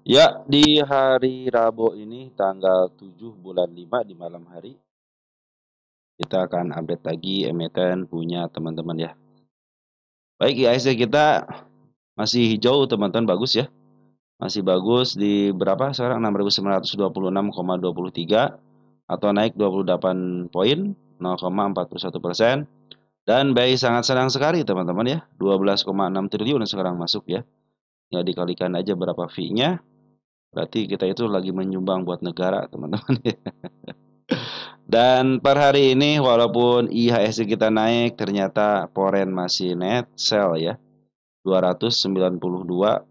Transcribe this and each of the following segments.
Ya, di hari Rabu ini tanggal 7 bulan 5 di malam hari, kita akan update lagi emiten punya teman-teman ya. Baik, IHSG kita masih hijau teman-teman, bagus ya. Masih bagus di berapa sekarang? 6.926,23 atau naik 28 poin, 0,41%. Dan BI sangat senang sekali teman-teman ya. 12,6 triliun sekarang masuk ya. Ya dikalikan aja berapa fee-nya. Berarti kita itu lagi menyumbang buat negara teman-teman ya. Dan per hari ini walaupun IHSG kita naik, ternyata Poren masih net sell ya. 292,5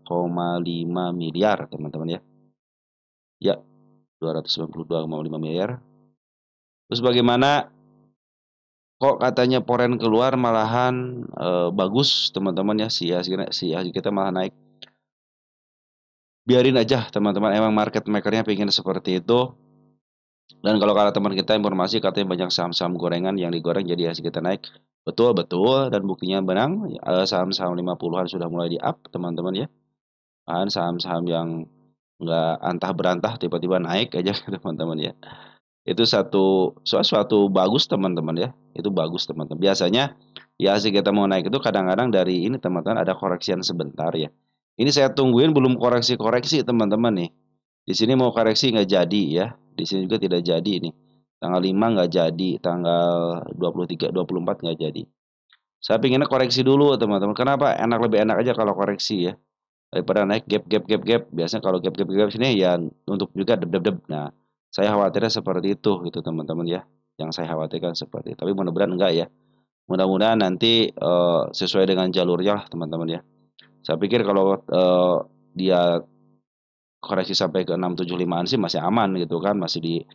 miliar teman-teman ya. Ya, 292,5 miliar. Terus bagaimana kok katanya Poren keluar malahan bagus teman-teman ya, si IHSG kita malah naik. Biarin aja teman-teman, emang market makernya pengen seperti itu. Dan kalau kata teman kita informasi katanya banyak saham-saham gorengan yang digoreng jadi IHSG kita naik. Betul, betul, dan buktinya benang, saham-saham 50-an sudah mulai di up teman-teman ya. Kan saham-saham yang nggak antah berantah tiba-tiba naik aja teman-teman ya. Itu suatu bagus teman-teman ya. Itu bagus teman-teman. Biasanya ya sih kita mau naik itu kadang-kadang dari ini teman-teman ada koreksian sebentar ya. Ini saya tungguin belum koreksi-koreksi teman-teman nih. Di sini mau koreksi nggak jadi ya. Di sini juga tidak jadi nih. Tanggal 5 nggak jadi, tanggal 23, 24 nggak jadi. Saya pinginnya koreksi dulu teman-teman. Kenapa? Lebih enak aja kalau koreksi ya. Daripada naik gap. Biasanya kalau gap sini ya untuk juga deb. Nah, saya khawatirnya seperti itu gitu teman-teman ya. Yang saya khawatirkan seperti itu. Tapi mudah-mudahan enggak ya. Mudah-mudahan nanti sesuai dengan jalurnya lah teman-teman ya. Saya pikir kalau dia koreksi sampai ke 675-an sih masih aman gitu kan, masih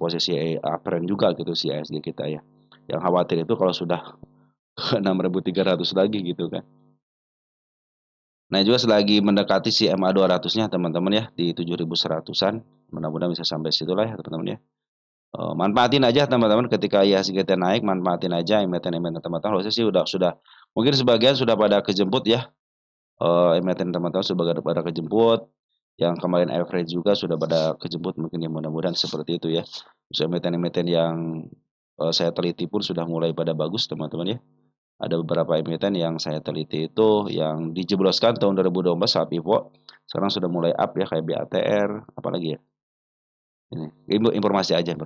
posisi uptrend juga gitu si IHSG kita ya. Yang khawatir itu kalau sudah ke 6.300 lagi gitu kan. Nah, juga selagi mendekati si MA 200-nya teman-teman ya di 7.100-an. Mudah-mudahan bisa sampai situ lah ya teman-teman ya. Manfaatin aja teman-teman ketika IHSG kita naik, manfaatin aja emiten-emiten teman-teman. Harusnya sih sudah mungkin sebagian sudah pada kejemput ya. Emiten teman-teman sudah pada kejemput. Yang kemarin average juga sudah pada kejemput mungkin ya, mudah-mudahan seperti itu ya. Terus emiten-emiten yang saya teliti pun sudah mulai pada bagus teman-teman ya. Ada beberapa emiten yang saya teliti itu yang dijebloskan tahun 2012 saat IPO sekarang sudah mulai up ya, kayak BATR apalagi ya. Ini informasi aja.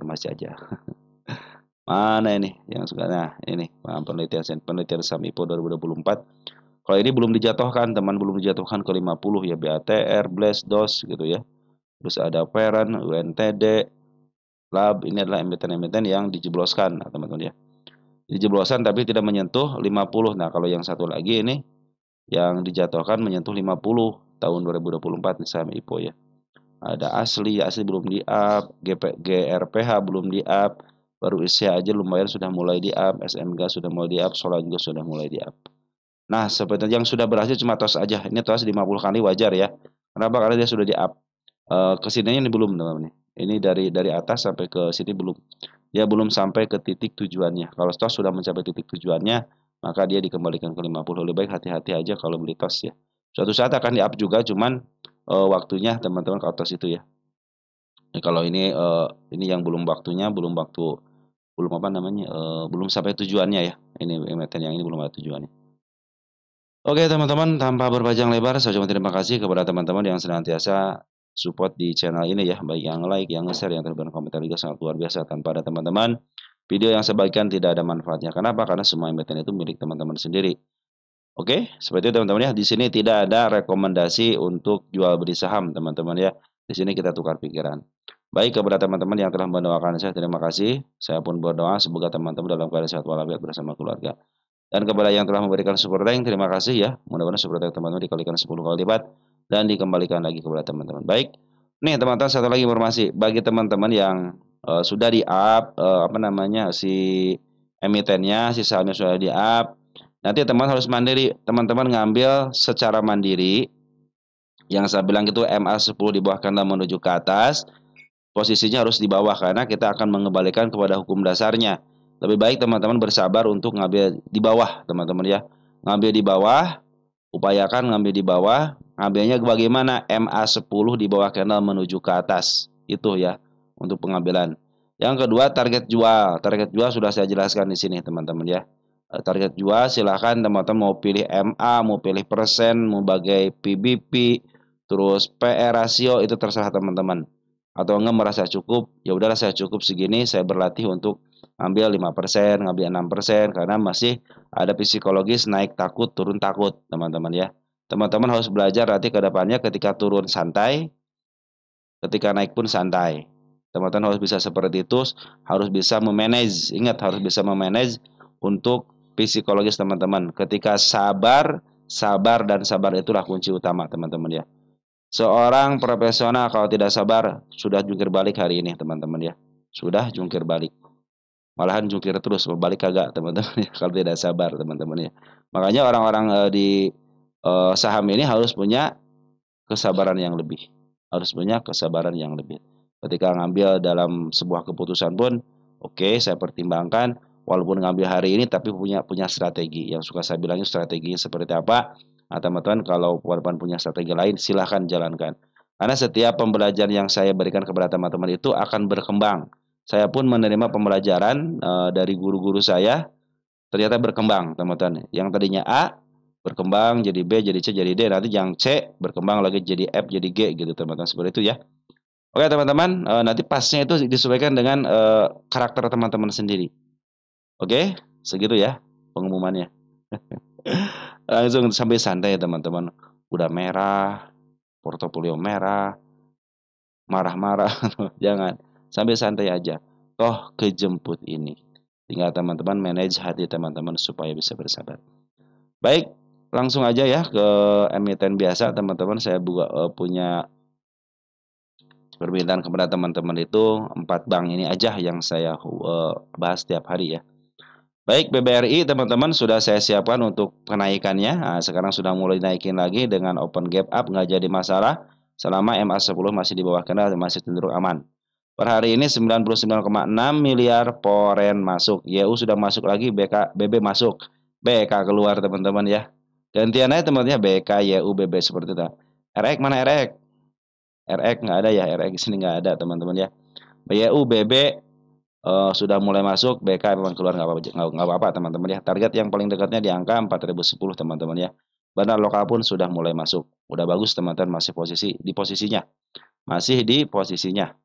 Mana ini yang suka, nah ini penelitian saham IPO 2024. Kalau ini belum dijatuhkan teman, belum dijatuhkan ke 50 ya, BATR, Blast, DOS gitu ya. Terus ada Peren, UNTD, Lab, ini adalah emiten-emiten yang dijebloskan nah, teman-teman ya. Dijebloskan tapi tidak menyentuh 50. Nah, kalau yang satu lagi ini yang dijatuhkan menyentuh 50 tahun 2024 di saham IPO ya. Ada asli belum di up, GRPH belum di up, baru ISIA aja lumayan sudah mulai di up, SMG sudah mulai di up, Solar juga sudah mulai di up. Nah, seperti yang sudah berhasil cuma TOS aja. Ini TOS 50 kali wajar ya. Kenapa? Karena dia sudah di up. Kesininya ini belum teman-teman. Ini dari atas sampai ke sini belum. Dia belum sampai ke titik tujuannya. Kalau TOS sudah mencapai titik tujuannya, maka dia dikembalikan ke 50. Lebih baik hati-hati aja kalau beli TOS ya. Suatu saat akan di up juga, cuman waktunya teman-teman ke TOS itu ya. Nah, kalau ini yang belum waktunya, belum apa namanya, belum sampai tujuannya ya. Ini emiten yang ini belum ada tujuannya. Oke teman-teman, tanpa berpanjang lebar, saya ucapkan terima kasih kepada teman-teman yang senantiasa support di channel ini ya, baik yang like, yang share, yang terberikan komentar juga sangat luar biasa. Tanpa ada teman-teman, video yang saya bagikan tidak ada manfaatnya. Kenapa? Karena semua emiten itu milik teman-teman sendiri. Oke, seperti itu teman-teman ya. Di sini tidak ada rekomendasi untuk jual beli saham, teman-teman ya. Di sini kita tukar pikiran. Baik, kepada teman-teman yang telah mendoakan saya, terima kasih. Saya pun berdoa semoga teman-teman dalam keadaan sehat walafiat bersama keluarga. Dan kepada yang telah memberikan support tank, terima kasih ya. Mudah-mudahan support tank teman-teman dikalikan 10 kali lipat dan dikembalikan lagi kepada teman-teman. Baik. Nih teman-teman, satu lagi informasi bagi teman-teman yang sudah di up apa namanya si emitennya, si sahamnya sudah di up. Nanti teman harus mandiri, teman-teman ngambil secara mandiri. Yang saya bilang itu MA10 di bawah kanan menuju ke atas. Posisinya harus di bawah karena kita akan mengembalikan kepada hukum dasarnya. Lebih baik teman-teman bersabar untuk ngambil di bawah, teman-teman ya. Ngambil di bawah, upayakan ngambil di bawah Ngambilnya bagaimana? MA10 di bawah candle menuju ke atas. Itu ya untuk pengambilan. Yang kedua, target jual. Target jual sudah saya jelaskan di sini, teman-teman ya. Target jual silahkan teman-teman mau pilih MA, mau pilih persen, mau bagai PBP, terus PR rasio itu terserah teman-teman. Atau enggak merasa cukup, ya udahlah saya cukup segini, saya berlatih untuk ngambil 5%, ngambil 6% karena masih ada psikologis naik takut, turun takut, teman-teman ya. Teman-teman harus belajar nanti ke depannya ketika turun santai, ketika naik pun santai. Teman-teman harus bisa seperti itu, harus bisa memanage. Ingat, harus bisa memanage untuk psikologis teman-teman. Ketika sabar, sabar dan sabar itulah kunci utama, teman-teman ya. Seorang profesional kalau tidak sabar sudah jungkir balik hari ini, teman-teman ya. Sudah jungkir balik. Malahan jungkir terus, berbalik kagak, teman-teman ya. Kalau tidak sabar, teman-teman ya. Makanya orang-orang di saham ini harus punya kesabaran yang lebih. Harus punya kesabaran yang lebih. Ketika ngambil dalam sebuah keputusan pun, oke, saya pertimbangkan walaupun ngambil hari ini tapi punya strategi. Yang suka saya bilangnya strategi seperti apa? Nah, teman-teman kalau walaupun punya strategi lain silahkan jalankan. Karena setiap pembelajaran yang saya berikan kepada teman-teman itu akan berkembang. Saya pun menerima pembelajaran dari guru-guru saya ternyata berkembang, teman-teman. Yang tadinya A berkembang jadi B, jadi C, jadi D, nanti yang C berkembang lagi jadi F, jadi G gitu, teman-teman. Seperti itu ya. Oke, teman-teman, nanti pasnya itu disesuaikan dengan karakter teman-teman sendiri. Oke, segitu ya pengumumannya. Langsung sampai santai ya, teman-teman. Udah merah, portofolio merah, marah-marah, jangan. Sampai santai aja. Toh kejemput ini. Tinggal teman-teman manage hati teman-teman supaya bisa bersabar. Baik, langsung aja ya ke emiten biasa, teman-teman. Saya juga punya permintaan kepada teman-teman itu 4 bank ini aja yang saya bahas setiap hari ya. Baik, BBRI teman-teman sudah saya siapkan untuk kenaikannya. Nah, sekarang sudah mulai naikin lagi dengan open gap up, nggak jadi masalah. Selama MA10 masih di bawah kendal, masih cenderung aman. Per hari ini 99,6 miliar poren masuk. YU sudah masuk lagi, BB masuk. BK keluar teman-teman ya. Gantian aja teman-teman ya, BK, YU, BB seperti itu. RX mana RX? RX nggak ada ya, RX di sini nggak ada teman-teman ya. YU, BB sudah mulai masuk, BK memang keluar nggak apa-apa teman-teman ya. Target yang paling dekatnya di angka 4010 teman-teman ya. Bandar lokal pun sudah mulai masuk. Udah bagus teman-teman, masih di posisinya. Masih di posisinya.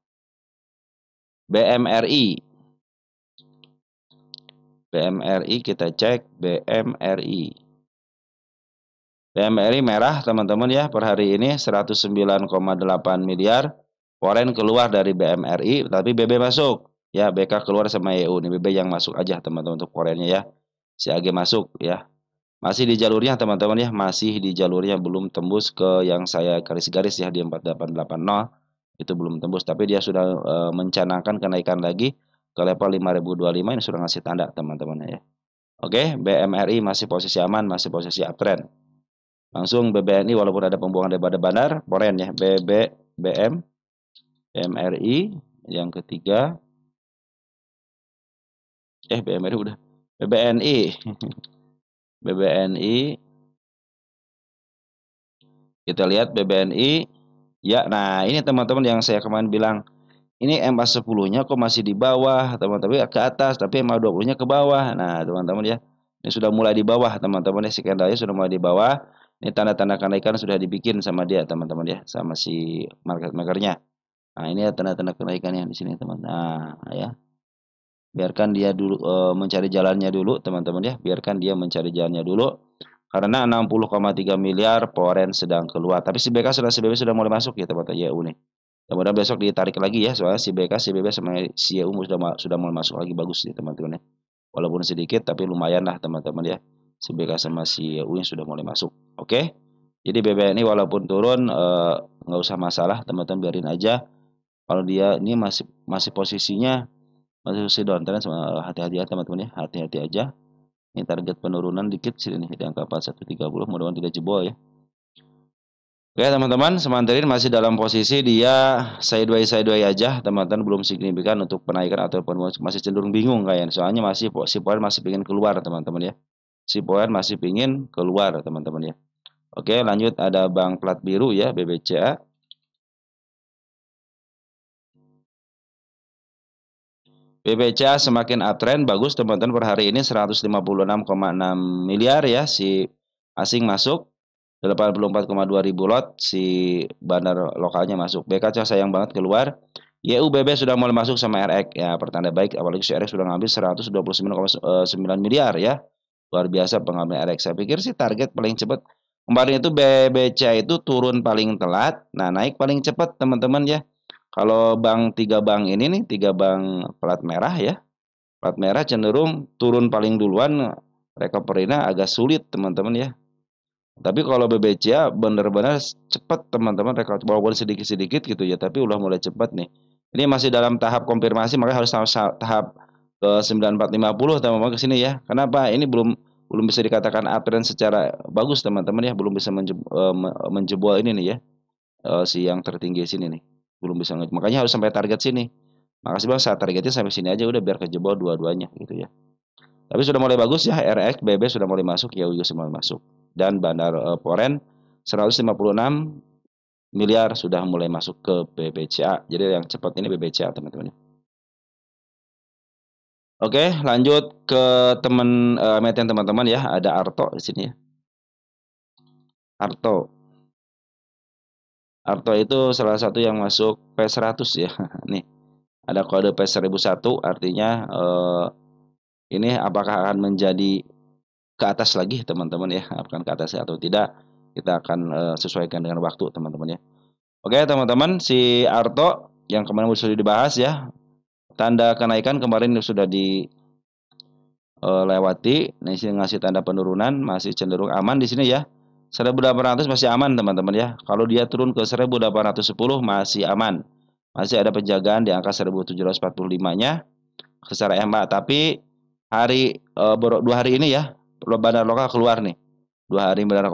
BMRI. BMRI kita cek BMRI. BMRI merah teman-teman ya, per hari ini 109,8 miliar. Foreign keluar dari BMRI tapi BB masuk. Ya, BK keluar sama EU. Ini BB yang masuk aja teman-teman untuk foreignnya ya. Si AG masuk ya. Masih di jalurnya teman-teman ya, masih di jalurnya, belum tembus ke yang saya garis-garis ya di 4880. Itu belum tembus tapi dia sudah mencanangkan kenaikan lagi ke level 5025, ini sudah ngasih tanda teman-teman ya. Oke, BMRI masih posisi aman, masih posisi uptrend. Langsung BBNI walaupun ada pembuangan daripada bandar, foreign ya, BMRI yang ketiga. BMRI udah. BBNI. BBNI. Kita lihat BBNI. Ya, nah ini teman-teman yang saya kemarin bilang, ini MA10-nya kok masih di bawah, teman-teman, ke atas, tapi MA20-nya ke bawah. Nah, teman-teman ya, ini sudah mulai di bawah, teman-teman ya, si candle-nya sudah mulai di bawah. Ini tanda-tanda kenaikan sudah dibikin sama dia, teman-teman ya, sama si market maker-nya. Nah, ini ya tanda-tanda kenaikannya di sini, teman. Nah, ya. Biarkan dia dulu mencari jalannya dulu, teman-teman ya. Biarkan dia mencari jalannya dulu. Karena 60,3 miliar foreign sedang keluar. Tapi si BK sudah si BB sudah mulai masuk ya, teman-teman YU nih. Kemudian besok ditarik lagi ya, soalnya si BK, si BB sama si YU sudah mulai masuk lagi, bagus nih teman-teman ya. Walaupun sedikit tapi lumayan lah teman-teman ya. Si BK sama si YU sudah mulai masuk. Oke. Jadi BBNI walaupun turun nggak usah masalah, teman-teman, biarin aja. Kalau dia ini masih posisinya masih posisi downtrend, hati-hati ya teman-teman ya, hati-hati aja. Ini target penurunan dikit sini nih di angka 4130, mudah-mudahan tidak jebol ya. Oke teman-teman, semantarin masih dalam posisi dia sideways aja teman-teman, belum signifikan untuk penaikan ataupun masih cenderung bingung kayaknya. Soalnya si poin masih pingin keluar teman-teman ya. Si poin masih pingin keluar teman-teman ya. Oke, lanjut ada bank plat biru ya, BBCA. BBCA semakin uptrend, bagus teman-teman, per hari ini 156,6 miliar ya, si asing masuk. 84,2 ribu lot si bandar lokalnya masuk. BKC sayang banget keluar. YUBB sudah mulai masuk sama RX ya, pertanda baik, apalagi si RX sudah ngambil 129,9 miliar ya. Luar biasa pengambil RX. Saya pikir sih target paling cepat. Kemarin itu BBC itu turun paling telat, nah naik paling cepat teman-teman ya. Kalau tiga bank ini nih, tiga bank plat merah ya. Plat merah cenderung turun paling duluan, recovery-nya agak sulit teman-teman ya. Tapi kalau BBCA benar-benar cepat teman-teman, walaupun sedikit-sedikit gitu ya, tapi udah mulai cepat nih. Ini masih dalam tahap konfirmasi, makanya harus tahap ke 9450 teman-teman ke sini ya. Kenapa? Ini belum belum bisa dikatakan uptrend secara bagus teman-teman ya, belum bisa menjebol ini nih ya. Si yang tertinggi sini nih. Belum bisa, makanya harus sampai target sini. Makasih Bang, saat targetnya sampai sini aja udah biar kejebol dua-duanya gitu ya. Tapi sudah mulai bagus ya, RX, BB sudah mulai masuk, ya juga sudah mulai masuk. Dan Bandar Poren 156 miliar sudah mulai masuk ke BBCA. Jadi yang cepat ini BBCA teman-teman. Oke, lanjut ke emiten teman-teman ya. Ada Arto di sini ya. Arto. Arto itu salah satu yang masuk P100 ya. Nih, ada kode P1001, artinya ini apakah akan menjadi ke atas lagi teman-teman ya, akan ke atas atau tidak, kita akan sesuaikan dengan waktu teman-teman ya. Oke teman-teman, si Arto yang kemarin sudah dibahas ya, tanda kenaikan kemarin sudah dilewati. Nah, sini ngasih tanda penurunan, masih cenderung aman di sini ya. 1.800 masih aman teman-teman ya. Kalau dia turun ke 1.810 masih aman, masih ada penjagaan di angka 1.745-nya secara EMA. Tapi dua hari ini ya, bandar lokal keluar nih. 2 hari bandar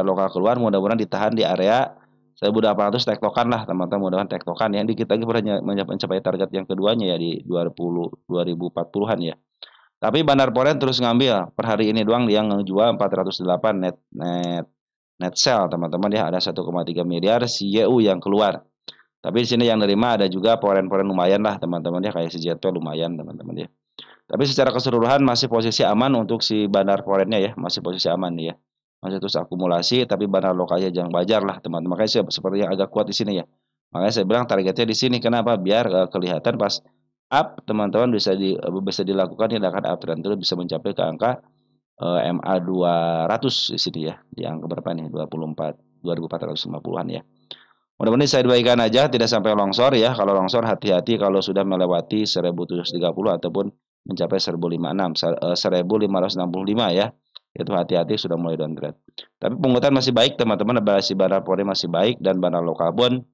lokal keluar, mudah-mudahan ditahan di area 1.800, tektokan lah teman-teman, mudah-mudahan tektokan ya. Dikit lagi pernah mencapai target yang keduanya ya di 2040-an ya. Tapi Bandar Poren terus ngambil, per hari ini doang dia ngejual 408 net sell teman-teman ya, ada 1,3 miliar si YU yang keluar. Tapi di sini yang nerima ada juga poren-poren lumayan lah teman-teman ya, kayak si JP lumayan teman-teman ya. Tapi secara keseluruhan masih posisi aman untuk si bandar forennya ya, masih posisi aman nih ya. Masih terus akumulasi, tapi bandar lokalnya jangan wajar lah teman-teman. Makanya seperti yang agak kuat di sini ya. Makanya saya bilang targetnya di sini, kenapa? Biar kelihatan pas up teman-teman bisa dilakukan tindakan uptrend terus bisa mencapai ke angka MA 200 di sini ya. Di angka berapa nih? 24.450-an ya. Mudah-mudahan saya baikan aja, tidak sampai longsor ya. Kalau longsor hati-hati kalau sudah melewati 1730 ataupun mencapai 1565 ya. Itu hati-hati, sudah mulai downgrade. Tapi pungutan masih baik teman-teman, si Bandar Polri masih baik, dan bandar lokal pun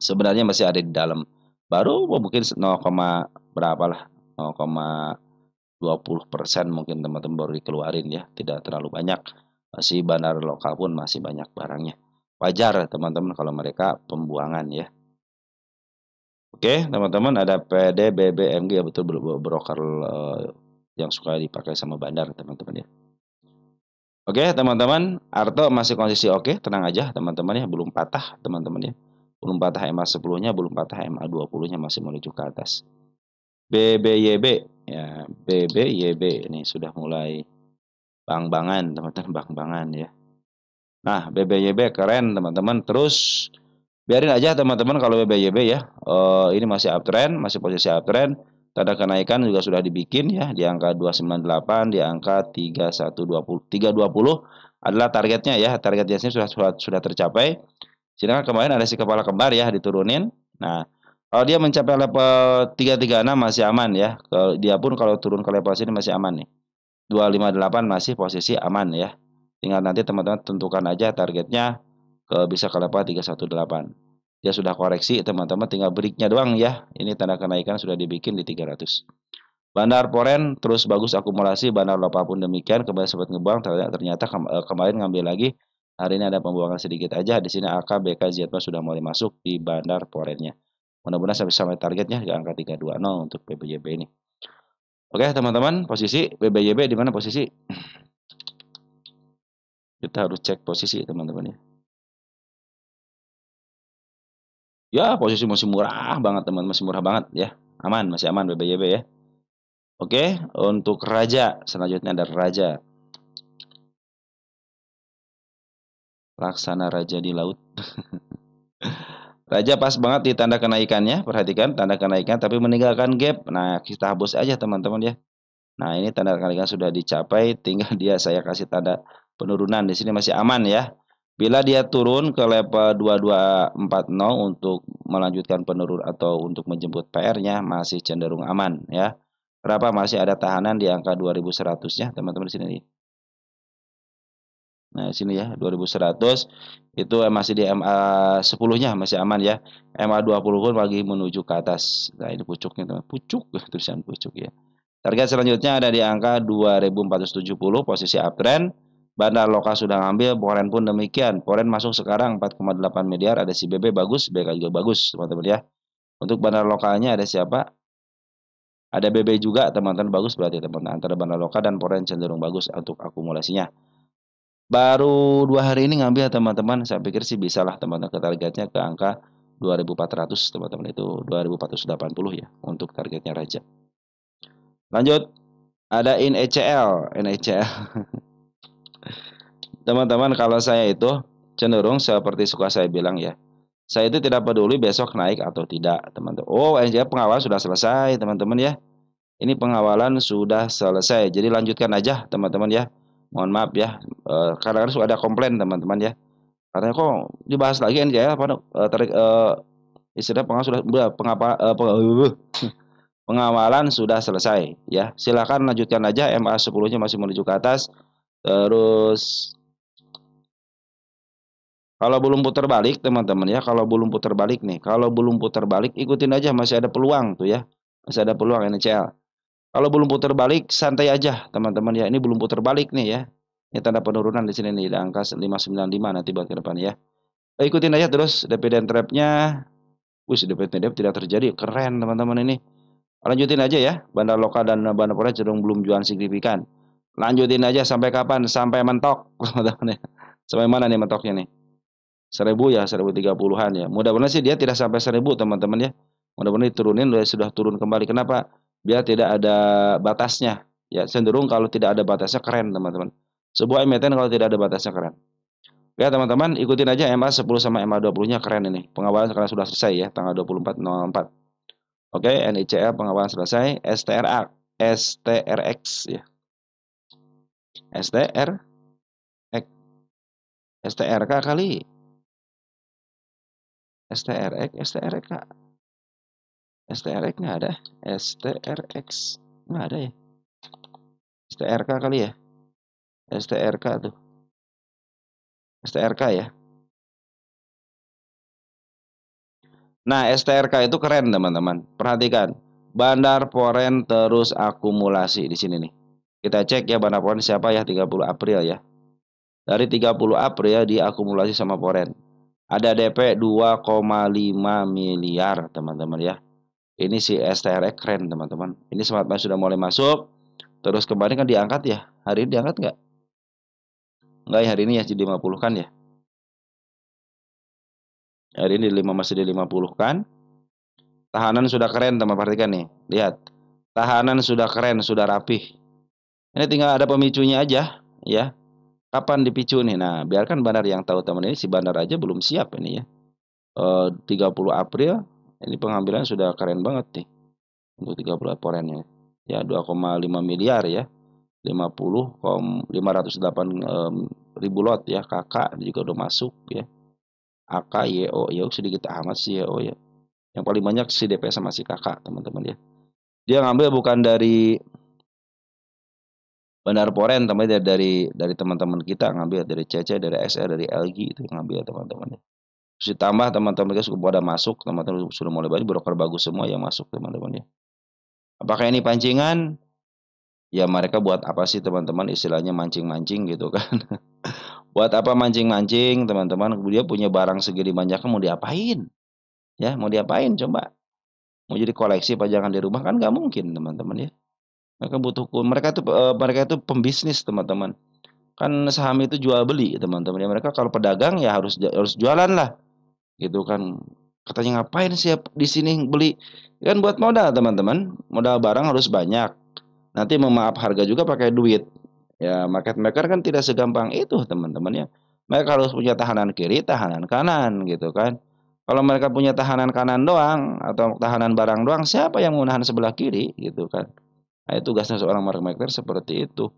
sebenarnya masih ada di dalam. Baru mungkin 0, berapa lah, 0,20% mungkin teman-teman baru dikeluarin ya. Tidak terlalu banyak. Masih bandar lokal pun masih banyak barangnya. Wajar teman-teman kalau mereka pembuangan ya. Oke teman-teman, ada PD, BBMG ya, betul, broker yang suka dipakai sama bandar teman-teman ya. Oke teman-teman, Arto masih kondisi oke, tenang aja teman-teman ya, belum patah teman-teman ya. Belum patah MA 10-nya, belum patah MA 20-nya, masih menuju ke atas. BBYB ya, BBYB ini sudah mulai bang-bangan teman-teman, bang-bangan ya. Nah, BBYB keren teman-teman. Terus biarin aja teman-teman kalau BBYB ya. Ini masih uptrend, masih posisi uptrend. Tanda kenaikan juga sudah dibikin ya di angka 298, di angka 3120. 320 adalah targetnya ya. Targetnya sini sudah tercapai. Sedangkan kemarin ada si kepala kembar ya diturunin. Nah, kalau dia mencapai level 336 masih aman ya. Dia pun kalau turun ke level sini masih aman nih. 258 masih posisi aman ya. Tinggal nanti teman-teman tentukan aja targetnya bisa ke level 318. Dia sudah koreksi teman-teman, tinggal breaknya doang ya. Ini tanda kenaikan sudah dibikin di 300. Bandar Poren terus bagus akumulasi, bandar lokal pun demikian, kembali sempat ngebuang, ternyata kemarin ngambil lagi. Hari ini ada pembuangan sedikit aja. Di sini AK, BK, ZMA sudah mulai masuk di bandar Porennya. Mudah-mudahan sampai targetnya di angka 320 untuk BBYB ini. Oke teman-teman, posisi BBYB di mana posisi? Kita harus cek posisi teman-teman ya. Ya, posisi masih murah banget teman, masih murah banget ya. Aman, masih aman BBYB ya. Oke, untuk raja selanjutnya ada raja. Laksana raja di laut. Raja pas banget di tanda kenaikannya, perhatikan tanda kenaikan tapi meninggalkan gap. Nah, kita hapus aja teman-teman ya. Nah, ini tanda kenaikan sudah dicapai, tinggal dia saya kasih tanda penurunan. Di sini masih aman ya. Bila dia turun ke level 2240 untuk melanjutkan penurun atau untuk menjemput PR-nya masih cenderung aman ya. Berapa masih ada tahanan di angka 2100 ya, teman-teman di sini nih. Nah, sini ya 2100 itu masih di MA 10-nya masih aman ya. MA 20 pun lagi menuju ke atas. Nah, ini pucuknya teman. Pucuk tulisan pucuk ya. Target selanjutnya ada di angka 2470 posisi uptrend. Bandar Loka sudah ngambil, Poren pun demikian. Poren masuk sekarang 4,8 miliar, ada si BB bagus, BK juga bagus, teman-teman ya. Untuk bandar lokalnya ada siapa? Ada BB juga, teman-teman bagus berarti teman-teman. Antara bandar lokal dan Poren cenderung bagus untuk akumulasinya. Baru 2 hari ini ngambil teman-teman, saya pikir sih bisa lah teman-teman ke targetnya ke angka 2400 teman-teman itu 2480 ya untuk targetnya Raja. Lanjut, ada INECL, INECL. Teman-teman kalau saya itu cenderung seperti suka saya bilang ya. Saya itu tidak peduli besok naik atau tidak, teman-teman. Oh, INECL pengawalan sudah selesai, teman-teman ya. Ini pengawalan sudah selesai. Jadi lanjutkan aja, teman-teman ya. Mohon maaf ya, kadang-kadang suka ada komplain, teman-teman ya. Katanya kok dibahas lagi NCL apa istilah pengawalan sudah selesai ya. Silakan lanjutkan aja MA 10-nya masih menuju ke atas. Terus kalau belum putar balik teman-teman ya, kalau belum putar balik nih, kalau belum putar balik ikutin aja masih ada peluang tuh ya. Masih ada peluang NCL. Kalau belum putar balik santai aja teman-teman ya. Ini belum putar balik nih ya. Ini tanda penurunan di sini nih di angka 595 nanti buat ke depan ya. Ikutin aja terus dividend trap-nya. Wih, dividend trap tidak terjadi. Keren teman-teman ini. Lanjutin aja ya. Bandar lokal dan bandar forex cenderung belum jualan signifikan. Lanjutin aja sampai kapan? Sampai mentok teman-teman ya. Sampai mana nih mentoknya nih? 1000 ya, 1030-an ya. Mudah-mudahan sih dia tidak sampai 1000 teman-teman ya. Mudah-mudahan diturunin sudah turun kembali. Kenapa? Biar tidak ada batasnya. Ya, cenderung kalau tidak ada batasnya keren teman-teman. Sebuah emiten kalau tidak ada batasnya keren. Ya teman-teman, ikutin aja MA 10 sama MA 20-nya keren ini. Pengawalan sekarang sudah selesai ya, tanggal 24.04. Oke, NICL pengawalan selesai. STRX ya. STRX, STRK kali. STRX, STRX nggak ada. STRX nggak ada ya. STRK kali ya. STRK tuh. STRK ya. Nah, STRK itu keren teman-teman. Perhatikan. Bandar Poren terus akumulasi di sini nih. Kita cek ya Bandar Poren siapa ya 30 April ya. Dari 30 April diakumulasi sama Poren. Ada DP 2,5 miliar teman-teman ya. Ini si STRX keren teman-teman. Ini smart money sudah mulai masuk. Terus kemarin kan diangkat ya. Hari ini diangkat nggak? Nggak ya hari ini ya jadi 50 kan ya. Hari ini masih di 50 kan. Tahanan sudah keren teman perhatikan nih. Lihat. Tahanan sudah keren, sudah rapih. Ini tinggal ada pemicunya aja ya. Kapan dipicu nih? Nah, biarkan Bandar yang tahu teman ini si Bandar aja belum siap ini ya. 30 April ini pengambilan sudah keren banget nih. Untuk 30 porennya. Ya 2,5 miliar ya. 508 ribu lot ya. Kakak juga udah masuk ya. AK YO sedikit amat sih YO ya. Yang paling banyak si DP sama si kakak teman-teman ya. Dia ngambil bukan dari Bandar Poren teman dari teman-teman kita ngambil dari CC, dari SR, dari LG itu ngambil teman-teman. Terus ditambah teman-teman kita sudah pada masuk, teman-teman sudah mulai banyak broker bagus semua yang masuk teman-teman ya. Apakah ini pancingan? Ya mereka buat apa sih teman-teman istilahnya mancing-mancing gitu kan. Buat apa mancing-mancing teman-teman? Dia punya barang segini banyaknya mau diapain? Ya mau diapain coba? Mau jadi koleksi pajangan di rumah kan nggak mungkin teman-teman ya. Mereka butuh mereka itu pembisnis teman-teman. Kan saham itu jual beli teman-teman ya. Mereka kalau pedagang ya harus jualan lah gitu kan. Katanya ngapain sih di sini beli? Kan buat modal teman-teman. Modal barang harus banyak. Nanti memaaf harga juga pakai duit. Ya market maker kan tidak segampang itu teman-teman ya. Mereka harus punya tahanan kiri, tahanan kanan gitu kan. Kalau mereka punya tahanan kanan doang atau tahanan barang doang, siapa yang mau nahan sebelah kiri gitu kan? Nah, itu tugasnya seorang market maker seperti itu.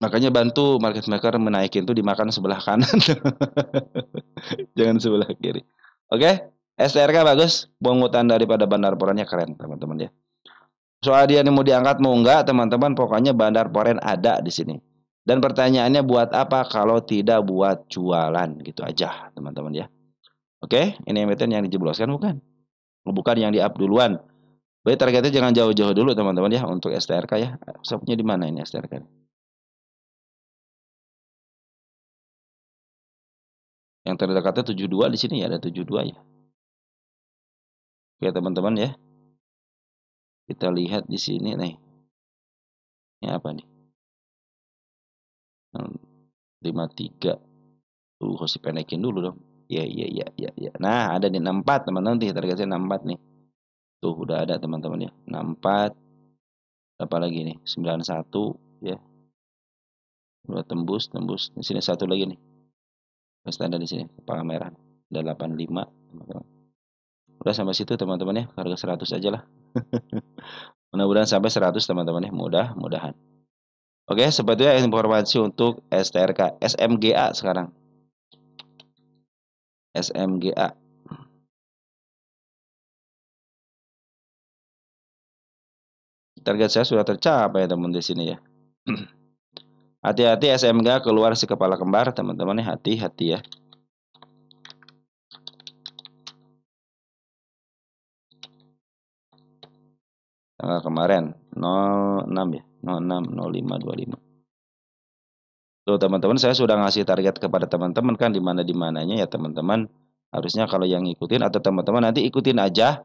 Makanya bantu market maker menaikin tuh dimakan sebelah kanan, jangan sebelah kiri. Oke, STRK bagus, pungutan daripada Bandar Porennya keren, teman-teman ya. Soal dia mau diangkat mau enggak, teman-teman, pokoknya Bandar Poren ada di sini. Dan pertanyaannya buat apa kalau tidak buat jualan gitu aja, teman-teman ya. Oke, ini emiten yang dijebloskan bukan? Bukan yang di-up duluan. Berarti targetnya jangan jauh-jauh dulu, teman-teman ya, untuk STRK ya. Stopnya di mana ini STRK? Yang terdekatnya 72 di sini ya, ada 72 ya. Oke, teman-teman ya. Kita lihat di sini nih. Ini apa nih? 53. Harus dipendekin dulu dong. Ya, ya, ya, ya, ya. Nah, ada di 64, teman-teman nih, targetnya 64 nih. Tuh, udah ada teman-teman ya. 64. Apa lagi nih? 91 ya. Udah tembus, tembus. Di sini satu lagi nih. Standar di sini, kepala merah. Ada 85, teman-teman. Udah sampai situ teman-teman ya. Harga 100 aja lah. Mudah-mudahan sampai 100 teman-teman ya. Mudah-mudahan. Oke, sebetulnya informasi untuk STRK, SMGA sekarang. SMGA. Target saya sudah tercapai teman di sini ya. Hati-hati SMGA keluar si kepala kembar teman-teman ya, hati-hati ya. Tanggal kemarin 06 ya, 06 05 25. Tuh teman-teman, saya sudah ngasih target kepada teman-teman kan di mananya ya teman-teman. Harusnya kalau yang ngikutin atau teman-teman nanti ikutin aja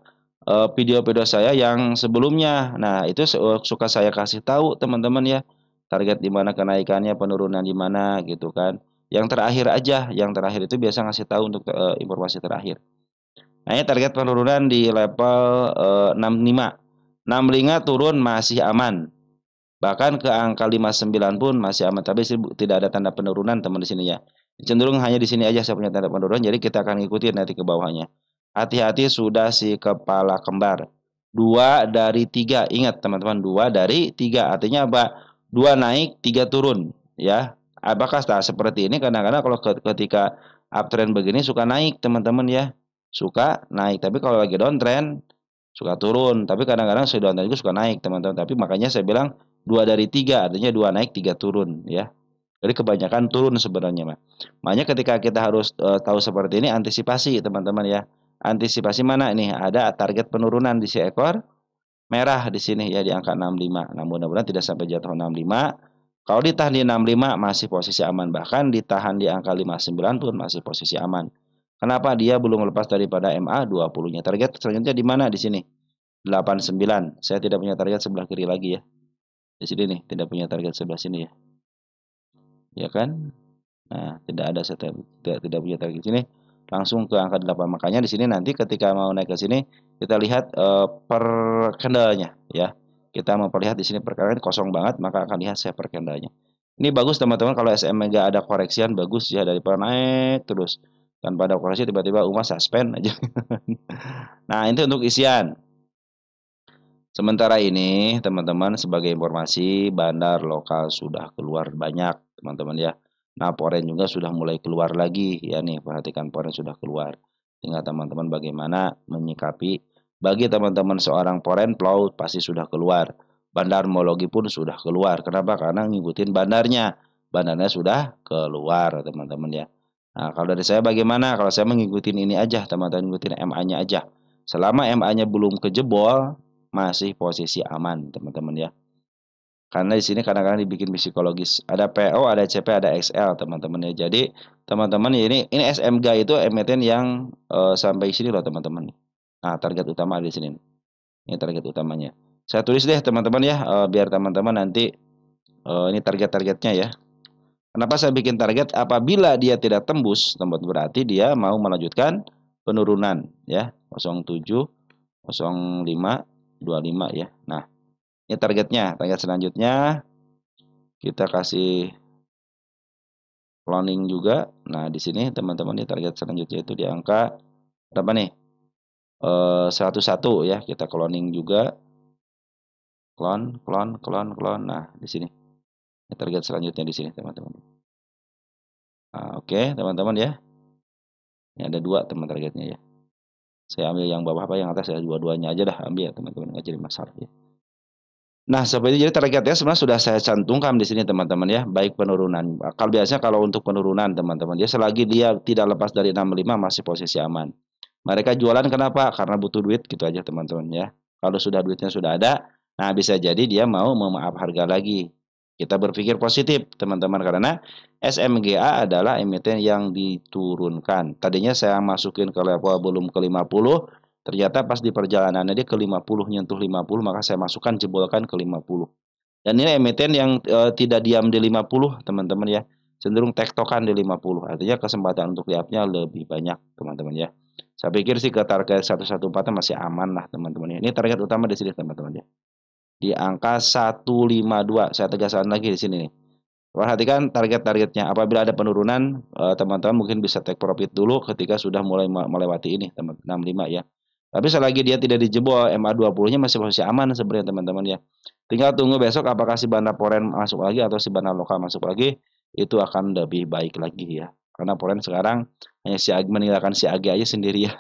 video-video saya yang sebelumnya. Nah, itu suka saya kasih tahu teman-teman ya. Target di mana kenaikannya, penurunan di mana gitu kan. Yang terakhir aja, yang terakhir itu biasa ngasih tahu untuk informasi terakhir. Nah, ini target penurunan di level 65. 65 turun masih aman. Bahkan ke angka 59 pun masih aman, tapi tidak ada tanda penurunan teman di sini ya. Cenderung hanya di sini aja saya punya tanda penurunan, jadi kita akan ikutin nanti ke bawahnya. Hati-hati sudah si kepala kembar. 2 dari 3, ingat teman-teman, 2 dari 3. Artinya apa? 2 naik, 3 turun, ya. Apakah seperti ini? Kadang-kadang kalau ketika uptrend begini suka naik teman-teman ya, suka naik. Tapi kalau lagi downtrend suka turun. Tapi kadang-kadang si downtrend itu suka naik teman-teman. Tapi makanya saya bilang 2 dari 3, artinya 2 naik 3 turun ya. Jadi kebanyakan turun sebenarnya mah. Makanya ketika kita harus tahu seperti ini, antisipasi teman-teman ya. Antisipasi mana ini? Ada target penurunan di si ekor merah di sini ya di angka 65. Nah, mudah-mudahan tidak sampai jatuh 65. Kalau ditahan di 65 masih posisi aman, bahkan ditahan di angka 59 pun masih posisi aman. Kenapa? Dia belum lepas daripada MA 20-nya. Target selanjutnya di mana di sini? 89. Saya tidak punya target sebelah kiri lagi ya. Di sini nih, tidak punya target sebelah sini ya. Ya kan? Nah, tidak ada, saya tidak punya target sini. Langsung ke angka 8. Makanya di sini nanti ketika mau naik ke sini kita lihat per candlenya ya. Kita memperlihat di sini per candle kosong banget, maka akan lihat saya per candlenya. Ini bagus teman-teman kalau SMGA ada koreksian bagus ya, daripada naik terus tanpa ada koreksi tiba-tiba umat suspend aja. Nah, itu untuk isian. Sementara ini teman-teman sebagai informasi bandar lokal sudah keluar banyak teman-teman ya. Nah, poren juga sudah mulai keluar lagi ya nih, perhatikan poren sudah keluar. Tinggal teman-teman bagaimana menyikapi. Bagi teman-teman seorang poren flow pasti sudah keluar. Bandar Mologi pun sudah keluar. Kenapa? Karena ngikutin bandarnya. Bandarnya sudah keluar teman-teman ya. Nah, kalau dari saya bagaimana? Kalau saya mengikuti ini aja teman-teman, ngikutin MA-nya aja. Selama MA-nya belum kejebol, masih posisi aman teman-teman ya. Karena di sini kadang-kadang dibikin psikologis. Ada PO, ada CP, ada XL teman-teman ya. Jadi teman-teman ini SMG itu emiten yang sampai sini loh teman-teman. Nah, target utama di sini. Ini target utamanya. Saya tulis deh teman-teman ya, biar teman-teman nanti Ini target-targetnya ya. Kenapa saya bikin target? Apabila dia tidak tembus, berarti dia mau melanjutkan penurunan ya. 07, 05, 25 ya. Nah, ini targetnya. Target selanjutnya kita kasih cloning juga. Nah, di sini teman-teman di target selanjutnya itu di angka berapa nih? 101 ya. Kita cloning juga. Clone. Nah, di sini. Ini target selanjutnya di sini, teman-teman. Nah, oke, teman-teman ya. Ini ada 2 teman targetnya ya. Saya ambil yang bawah apa yang atas ya, dua-duanya aja dah ambil ya, teman-teman, nggak jadi masalah ya. Nah, seperti itu jadi targetnya sebenarnya sudah saya cantumkan di sini teman-teman ya, baik penurunan. Kalau biasanya kalau untuk penurunan teman-teman, dia selagi dia tidak lepas dari 65 masih posisi aman. Mereka jualan kenapa? Karena butuh duit gitu aja teman-teman ya. Kalau sudah duitnya sudah ada, nah bisa jadi dia mau memaaf harga lagi. Kita berpikir positif teman-teman karena SMGA adalah emiten yang diturunkan. Tadinya saya masukin ke level belum ke 50, ternyata pas di perjalanannya dia ke 50, nyentuh 50, maka saya masukkan jebolkan ke 50. Dan ini emiten yang tidak diam di 50, teman-teman ya. Cenderung tektokan di 50. Artinya kesempatan untuk lihatnya lebih banyak, teman-teman ya. Saya pikir sih ke target 114 masih aman lah, teman-teman ya. Ini target utama di sini, teman-teman ya. Di angka 152. Saya tegaskan lagi di sini nih. Perhatikan target-targetnya. Apabila ada penurunan, teman-teman mungkin bisa take profit dulu ketika sudah mulai melewati ini, teman 65 ya. Tapi selagi dia tidak dijebol, MA20-nya masih aman sebenarnya teman-teman ya. Tinggal tunggu besok apakah si Bandar Poren masuk lagi atau si Bandar Lokal masuk lagi, itu akan lebih baik lagi ya. Karena Poren sekarang hanya meninggalkan si AG aja sendirian.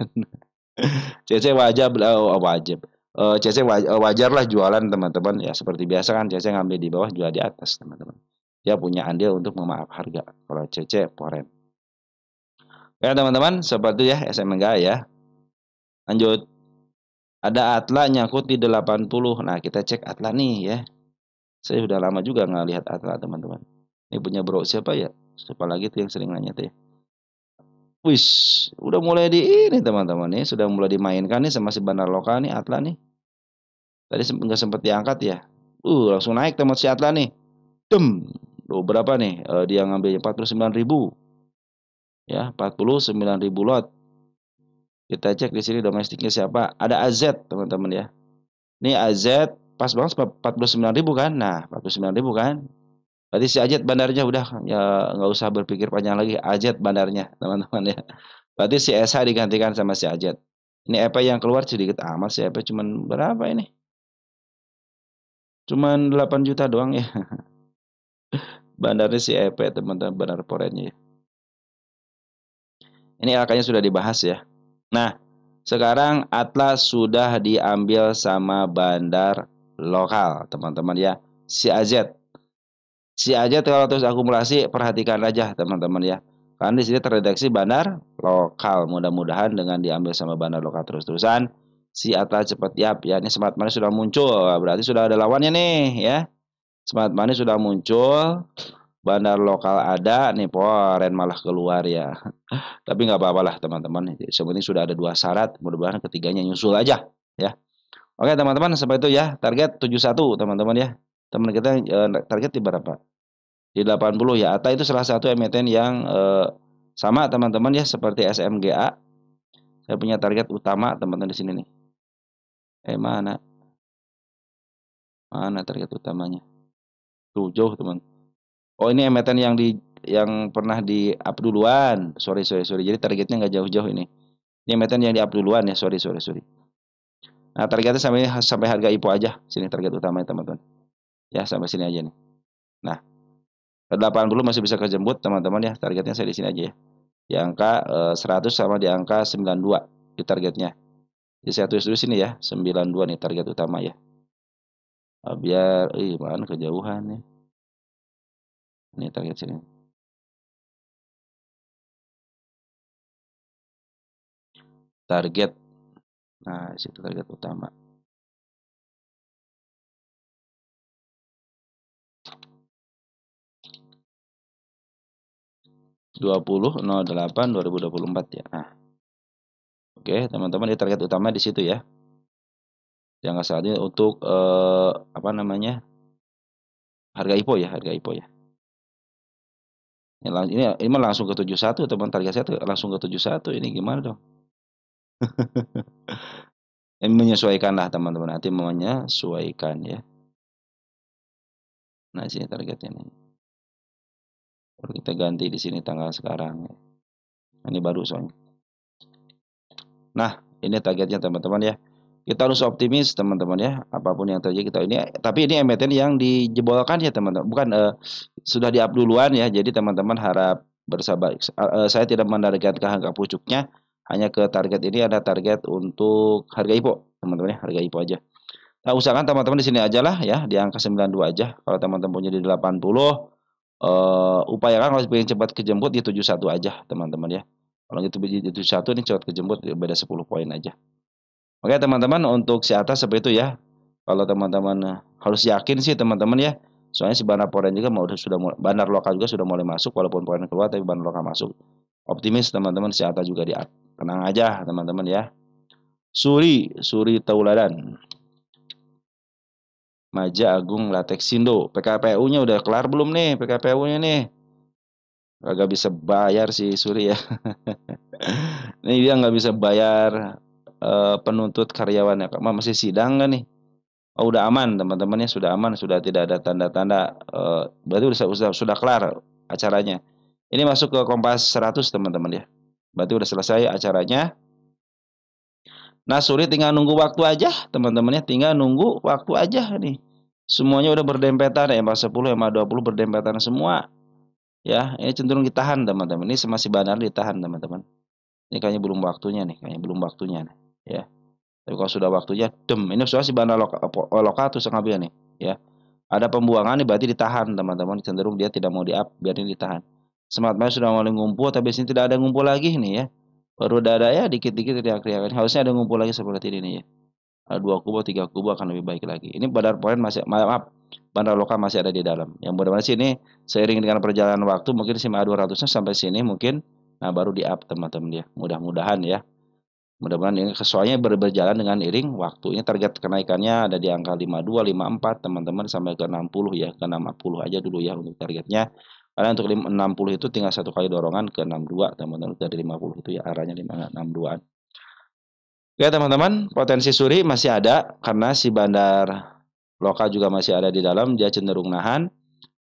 CC wajib. CC wajar lah jualan teman-teman ya, seperti biasa kan CC ngambil di bawah jual di atas teman-teman. Dia punya andil untuk memaaf harga kalau CC Poren. Ya teman-teman, seperti ya SMGA ya. Lanjut. Ada Atla nyangkut di 80. Nah, kita cek Atla nih ya. Saya udah lama juga nggak lihat Atla, teman-teman. Ini punya bro siapa ya? Siapa lagi tuh yang sering nanya tuh ya? Wis, udah mulai di ini teman-teman nih, sudah mulai dimainkan nih sama si Bandar Lokal nih Atla nih. Tadi nggak sempat diangkat ya. Langsung naik teman si Atla nih. Dem. Loh, berapa nih? Dia ngambilnya 49.000. Ya, 49.000 lot. Kita cek di sini domestiknya siapa? Ada AZ, teman-teman ya. Ini AZ pas banget 49.000 kan? Nah, 49.000 kan? Berarti si AZ bandarnya udah ya nggak usah berpikir panjang lagi. AZ bandarnya, teman-teman ya. Berarti si SH digantikan sama si AZ. Ini EP yang keluar sedikit amat sih. EP cuman berapa ini? Cuman 8 juta doang ya. Bandarnya si EP, teman-teman, bandar porennya ya. Ini angkanya sudah dibahas ya. Nah, sekarang Atlas sudah diambil sama bandar lokal, teman-teman ya. Si AZ. Si AZ kalau terus akumulasi, perhatikan aja, teman-teman ya. Karena di sini terdeteksi bandar lokal. Mudah-mudahan dengan diambil sama bandar lokal terus-terusan, si Atlas cepat ya. Ini Smart Money sudah muncul, berarti sudah ada lawannya nih ya. Smart Money sudah muncul, bandar lokal ada, nih Poren malah keluar ya. Tapi nggak apa-apa lah teman-teman. Sebenarnya sudah ada 2 syarat, mudah-mudahan ketiganya nyusul aja ya. Oke teman-teman, sampai itu ya. Target 71 teman-teman ya. Teman kita target di berapa? Di 80 ya. ATA itu salah satu emiten yang sama teman-teman ya seperti SMGA. Saya punya target utama teman-teman di sini nih. Mana? Mana target utamanya? Tuh jauh teman. Oh ini emiten yang pernah di up duluan. Sorry. Jadi targetnya nggak jauh-jauh ini. Ini emiten yang di up duluan ya. Sorry. Nah, targetnya sampai harga IPO aja. Sini target utamanya, teman-teman. Ya, sampai sini aja nih. Nah, ke 80 masih bisa kejemput, teman-teman ya. Targetnya saya di sini aja ya. Di angka 100 sama di angka 92 di targetnya. Jadi saya tulis dulu sini ya, 92 nih target utama ya. Biar mana kejauhan nih. Ini target sini. Target. Nah, situ target utama. 20.08.2024 ya. Nah, oke, teman-teman, di target utama di situ ya. Yang saat ini untuk apa namanya? harga IPO ya, harga IPO ya. Ini mah langsung ke 71 teman, target saya tuh langsung ke 71, ini gimana dong? Ini menyesuaikan lah teman-teman, nanti menyesuaikan ya. Nah, sini targetnya nih. Kalau kita ganti di sini tanggal sekarang. Ini baru soalnya. Nah, ini targetnya teman-teman ya. Kita harus optimis teman-teman ya. Apapun yang terjadi kita ini. Tapi ini MTN yang dijebolkan ya teman-teman. Bukan sudah di-up duluan ya. Jadi teman-teman harap bersabar. Saya tidak menargetkan harga pucuknya. Hanya ke target ini ada target untuk harga IPO teman-teman ya. Harga IPO aja. Nah, usahakan teman-teman di sini aja lah ya. Di angka 92 aja. Kalau teman-teman punya di 80. Upayakan kalau pengen cepat kejemput di 71 aja teman-teman ya. Kalau gitu di 71 ini cepat kejemput beda 10 poin aja. Oke teman-teman, untuk si atas seperti itu ya. Kalau teman-teman harus yakin sih teman-teman ya. Soalnya si bandar poren juga bandar lokal juga sudah mulai masuk, walaupun poren keluar tapi bandar lokal masuk. Optimis teman-teman, si atas juga di up. Tenang aja teman-teman ya. Suri Tauladan. Maja Agung Latexindo. PKPU-nya udah kelar belum nih? PKPU-nya nih. Kagak bisa bayar si Suri ya. Ini dia nggak bisa bayar penuntut karyawannya. Masih sidang nggak nih? Oh, udah aman teman-teman ya, sudah aman, sudah tidak ada tanda-tanda. Berarti sudah kelar acaranya. Ini masuk ke Kompas 100 teman-teman ya. Berarti udah selesai acaranya. Nah, Suri tinggal nunggu waktu aja teman-teman ya, tinggal nunggu waktu aja nih. Semuanya udah berdempetan, MA10, MA20 berdempetan semua. Ya, ini cenderung ditahan teman-teman. Ini masih bandar ditahan teman-teman. Ini kayaknya belum waktunya nih, nih, ya. Tapi kalau sudah waktunya, ini sudah si bandar lokal tuh sengaja nih, ya. Ada pembuangan nih berarti ditahan teman-teman. Cenderung dia tidak mau di-up, biar ini ditahan. Smart Money sudah mulai ngumpul, tapi sini tidak ada ngumpul lagi nih ya. Baru ada ya dikit-dikit teriak-teriakan. Harusnya ada ngumpul lagi seperti ini nih ya. 2 kubu, 3 kubu akan lebih baik lagi. Ini bandar poin masih, maaf, bandar lokal masih ada di dalam. Yang mudah-mudahan sini seiring dengan perjalanan waktu mungkin si MA200-nya sampai sini mungkin, nah baru di-up teman-teman ya. Mudah-mudahan ya. Mudah-mudahan ini soalnya berjalan dengan iring waktu. Ini target kenaikannya ada di angka 52, 54 teman-teman, sampai ke 60 ya. Ke 60 aja dulu ya untuk targetnya. Karena untuk 60 itu tinggal satu kali dorongan ke 62 teman-teman, dari 50 itu ya arahnya 62-an. Oke teman-teman, potensi Suri masih ada karena si bandar lokal juga masih ada di dalam, dia cenderung nahan,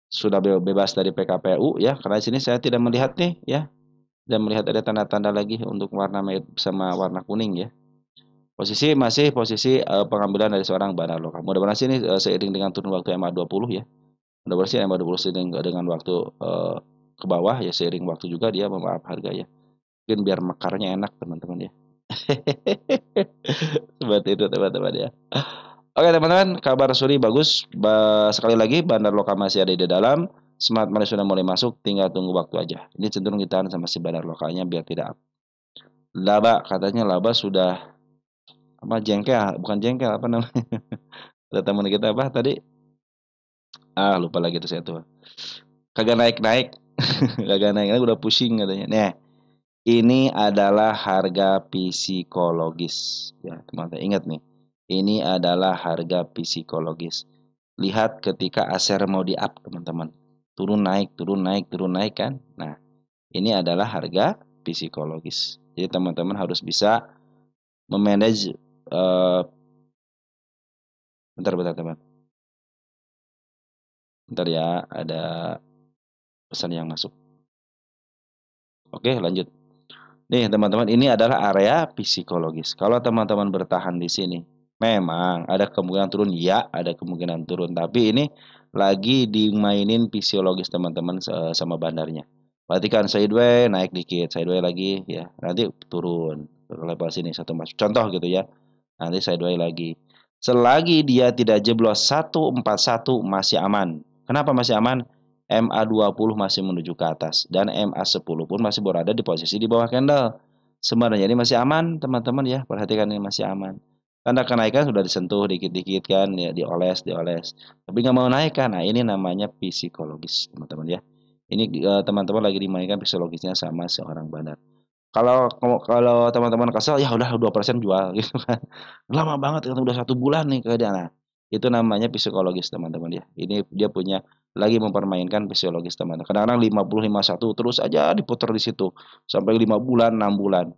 sudah bebas dari PKPU ya. Karena di sini saya tidak melihat nih ya, dan melihat ada tanda-tanda lagi untuk warna merah sama warna kuning ya. Posisi masih posisi pengambilan dari seorang bandar lokal. Mudah-mudahan sini seiring dengan turun waktu MA20 ya. Mudah-mudahan sih MA20 seiring dengan waktu ke bawah ya, seiring waktu juga dia memaaf harga ya. Mungkin biar mekarnya enak teman-teman ya. Seperti itu teman-teman ya. Oke teman-teman, kabar Suri bagus. Sekali lagi bandar lokal masih ada di dalam. Smart Money sudah mulai masuk, tinggal tunggu waktu aja. Ini cenderung ditahan sama si bandar lokalnya biar tidak up. Laba, katanya laba sudah apa, jengkel, bukan jengkel, apa namanya? Ada teman kita apa tadi? Lupa lagi tuh saya tuh. Kagak naik-naik. Kagak naik-naik, udah pusing katanya. Nah, ini adalah harga psikologis ya teman-teman, ingat nih, ini adalah harga psikologis. Lihat ketika Acer mau di up teman-teman, turun naik, turun naik, turun naik kan. Nah, ini adalah harga psikologis. Jadi teman-teman harus bisa memanage bentar teman, bentar ya, ada pesan yang masuk. Oke lanjut. Nih teman-teman, ini adalah area psikologis. Kalau teman-teman bertahan di sini, memang ada kemungkinan turun, ya ada kemungkinan turun. Tapi ini lagi dimainin psikologis teman-teman sama bandarnya. Perhatikan sideway naik dikit, sideway lagi ya, nanti turun ke level sini satu mas. Contoh gitu ya, nanti sideway lagi. Selagi dia tidak jeblos 141 masih aman. Kenapa masih aman? MA20 masih menuju ke atas dan MA10 pun masih berada di posisi di bawah candle. Sebenarnya ini masih aman, teman-teman ya. Perhatikan ini masih aman. Tanda kenaikan sudah disentuh dikit-dikit kan, ya dioles. Tapi nggak mau naik kan. Nah, ini namanya psikologis, teman-teman ya. Ini teman-teman lagi dimainkan psikologisnya sama seorang bandar. Kalau teman-teman kesel, ya udah 2% jual gitu kan. Lama banget kan, udah 1 bulan nih keadaan. Nah, Itu namanya psikologis teman-teman ya. Ini dia punya lagi mempermainkan psikologis teman-teman. Kadang-kadang 50 51 terus aja diputar di situ sampai 5 bulan, 6 bulan.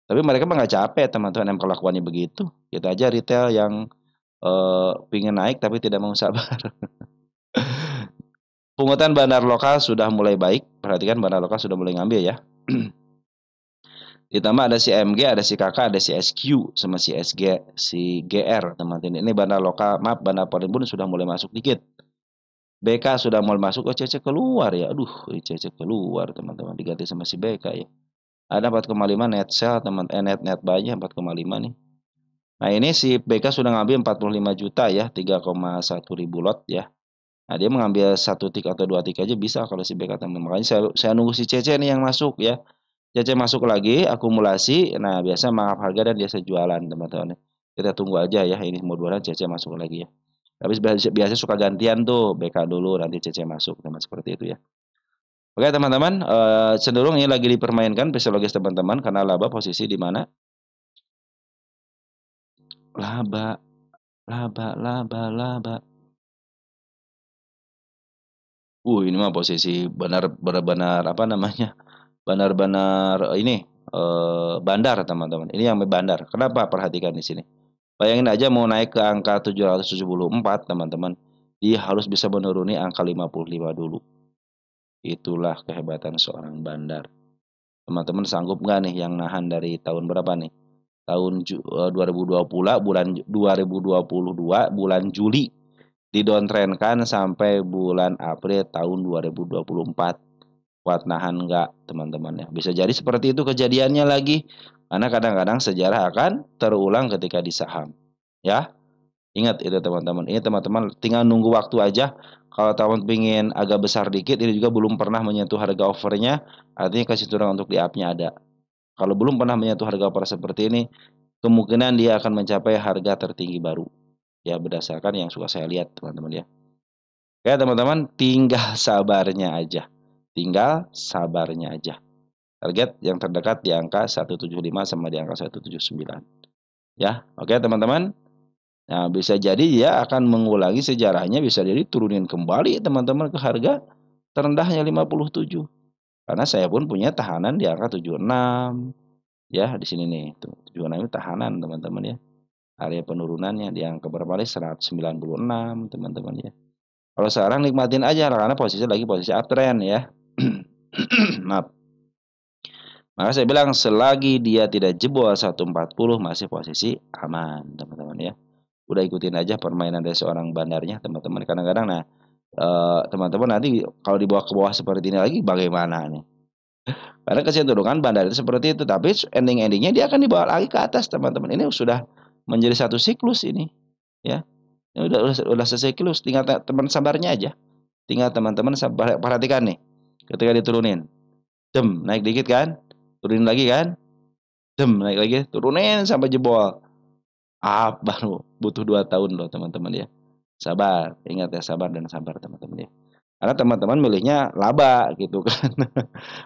Tapi mereka mah nggak capek teman-teman yang kelakuannya begitu. Kita aja retail yang pingin naik tapi tidak mau sabar. Pungutan bandar lokal sudah mulai baik. Perhatikan bandar lokal sudah mulai ngambil ya. Ditambah ada si MG, ada si KK, ada si SQ sama si SG, si GR teman-teman. Ini bandar lokal, maaf bandar Perimbun sudah mulai masuk dikit. BK sudah mulai masuk, oh CC keluar ya. Aduh, CC keluar teman-teman diganti sama si BK ya. Ada 4,5 net sell teman net buy-nya 4,5 nih. Nah, ini si BK sudah ngambil 45 juta ya, 3,1 ribu lot ya. Nah, dia mengambil satu tik atau dua tik aja bisa kalau si BK teman. Makanya saya nunggu si CC nih yang masuk ya. CC masuk lagi, akumulasi. Nah, biasa mangap harga dan biasa jualan, teman-teman. Kita tunggu aja ya, ini mudah-mudahan CC masuk lagi ya. Tapi biasa suka gantian tuh, BK dulu, nanti CC masuk, teman seperti itu ya. Oke, teman-teman, cenderung ini lagi dipermainkan psikologis teman-teman karena laba posisi di mana? Laba, laba. Ini mah posisi benar-benar apa namanya? Benar-benar ini bandar teman-teman. Ini yang bandar. Kenapa? Perhatikan di sini. Bayangin aja mau naik ke angka 774 teman-teman. Dia harus bisa menuruni angka 55 dulu. Itulah kehebatan seorang bandar. Teman-teman sanggup nggak nih yang nahan dari tahun berapa nih? Tahun 2020 bulan 2022 bulan Juli didowntrendkan sampai bulan April tahun 2024. Kuat nahan enggak teman-teman ya. Bisa jadi seperti itu kejadiannya lagi. Karena kadang-kadang sejarah akan terulang ketika di saham. Ya, ingat itu teman-teman. Ini teman-teman tinggal nunggu waktu aja. Kalau teman pingin agak besar dikit, ini juga belum pernah menyentuh harga overnya. Artinya kecenderungan untuk di up-nya ada. Kalau belum pernah menyentuh harga over seperti ini, kemungkinan dia akan mencapai harga tertinggi baru. Ya, berdasarkan yang suka saya lihat teman-teman ya. Oke teman-teman, tinggal sabarnya aja. Tinggal sabarnya aja. Target yang terdekat di angka 175 sama di angka 179. Ya, oke teman-teman. Nah, bisa jadi dia akan mengulangi sejarahnya, bisa jadi turunin kembali teman-teman ke harga terendahnya 57. Karena saya pun punya tahanan di angka 76. Ya, di sini nih, tuh 76 itu tahanan teman-teman ya. Area penurunannya di angka berapa nih? 196 teman-teman ya. Kalau sekarang nikmatin aja karena posisi lagi posisi uptrend ya. Maaf. Maka saya bilang selagi dia tidak jebol 140 masih posisi aman, teman-teman ya. Udah ikutin aja permainan dari seorang bandarnya, teman-teman. Kadang-kadang nah, teman-teman nanti kalau dibawa ke bawah seperti ini lagi bagaimana nih? Karena kecenderungan bandar itu seperti itu, tapi ending-endingnya dia akan dibawa lagi ke atas, teman-teman. Ini sudah menjadi satu siklus ini, ya. Ini udah selesai siklus, tinggal teman sabarnya aja. Tinggal teman-teman sabar, perhatikan nih. Ketika diturunin, naik dikit kan? Turunin lagi kan? Naik lagi, turunin sampai jebol. Baru butuh 2 tahun loh teman-teman ya. Sabar, ingat ya sabar dan sabar teman-teman ya. Karena teman-teman milihnya laba gitu kan.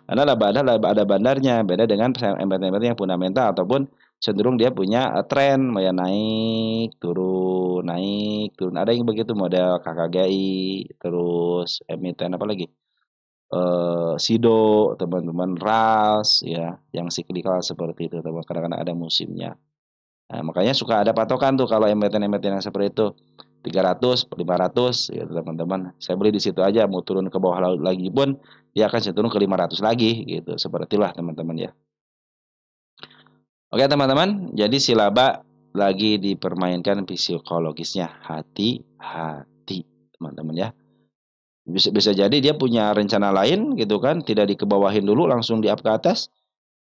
Karena laba ada bandarnya, beda dengan emiten-emiten yang fundamental ataupun cenderung dia punya tren ya naik, turun, naik, turun. Ada yang begitu model KKGI, terus emiten apa lagi? Sido, teman-teman, RAS ya, yang siklikal seperti itu, teman. Kadang-kadang ada musimnya. Nah, makanya suka ada patokan tuh kalau emiten-emiten yang seperti itu 300, 500 gitu teman-teman. Saya beli di situ aja, mau turun ke bawah lagi pun dia akan cenderung ke 500 lagi gitu. Sepertilah teman-teman ya. Oke teman-teman, jadi si laba lagi dipermainkan psikologisnya. Hati-hati teman-teman ya. Bisa jadi dia punya rencana lain gitu kan, tidak dikebawahin dulu langsung di up ke atas.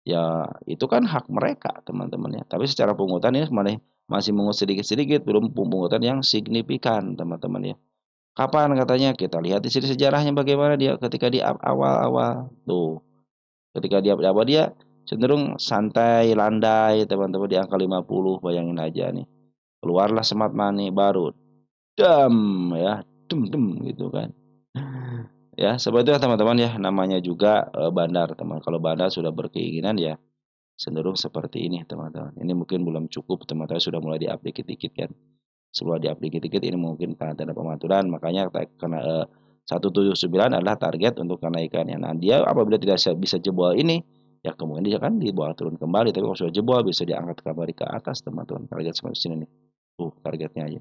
Ya, itu kan hak mereka, teman-teman ya. Tapi secara pungutan ini masih mengut sedikit-sedikit, belum pungutan yang signifikan, teman-teman ya. Kapan katanya? Kita lihat di sini sejarahnya bagaimana dia ketika di awal-awal. Tuh, ketika dia awal dia cenderung santai, landai, teman-teman di angka 50, bayangin aja nih. Keluarlah smart money baru. Dam ya, gitu kan. Ya, seperti itu teman-teman ya, namanya juga bandar, teman. Kalau bandar sudah berkeinginan ya cenderung seperti ini teman-teman. Ini mungkin belum cukup teman-teman sudah mulai di-up dikit-dikit kan. Setelah di-up dikit-dikit ini mungkin tanda pematuran, makanya kena 179 adalah target untuk kenaikannya. Nah, dia apabila tidak bisa jebol ini, ya kemungkinan dia kan di bawah turun kembali, tapi kalau sudah jebol bisa diangkat kembali ke atas teman-teman. Target seperti sini nih. Tuh targetnya aja.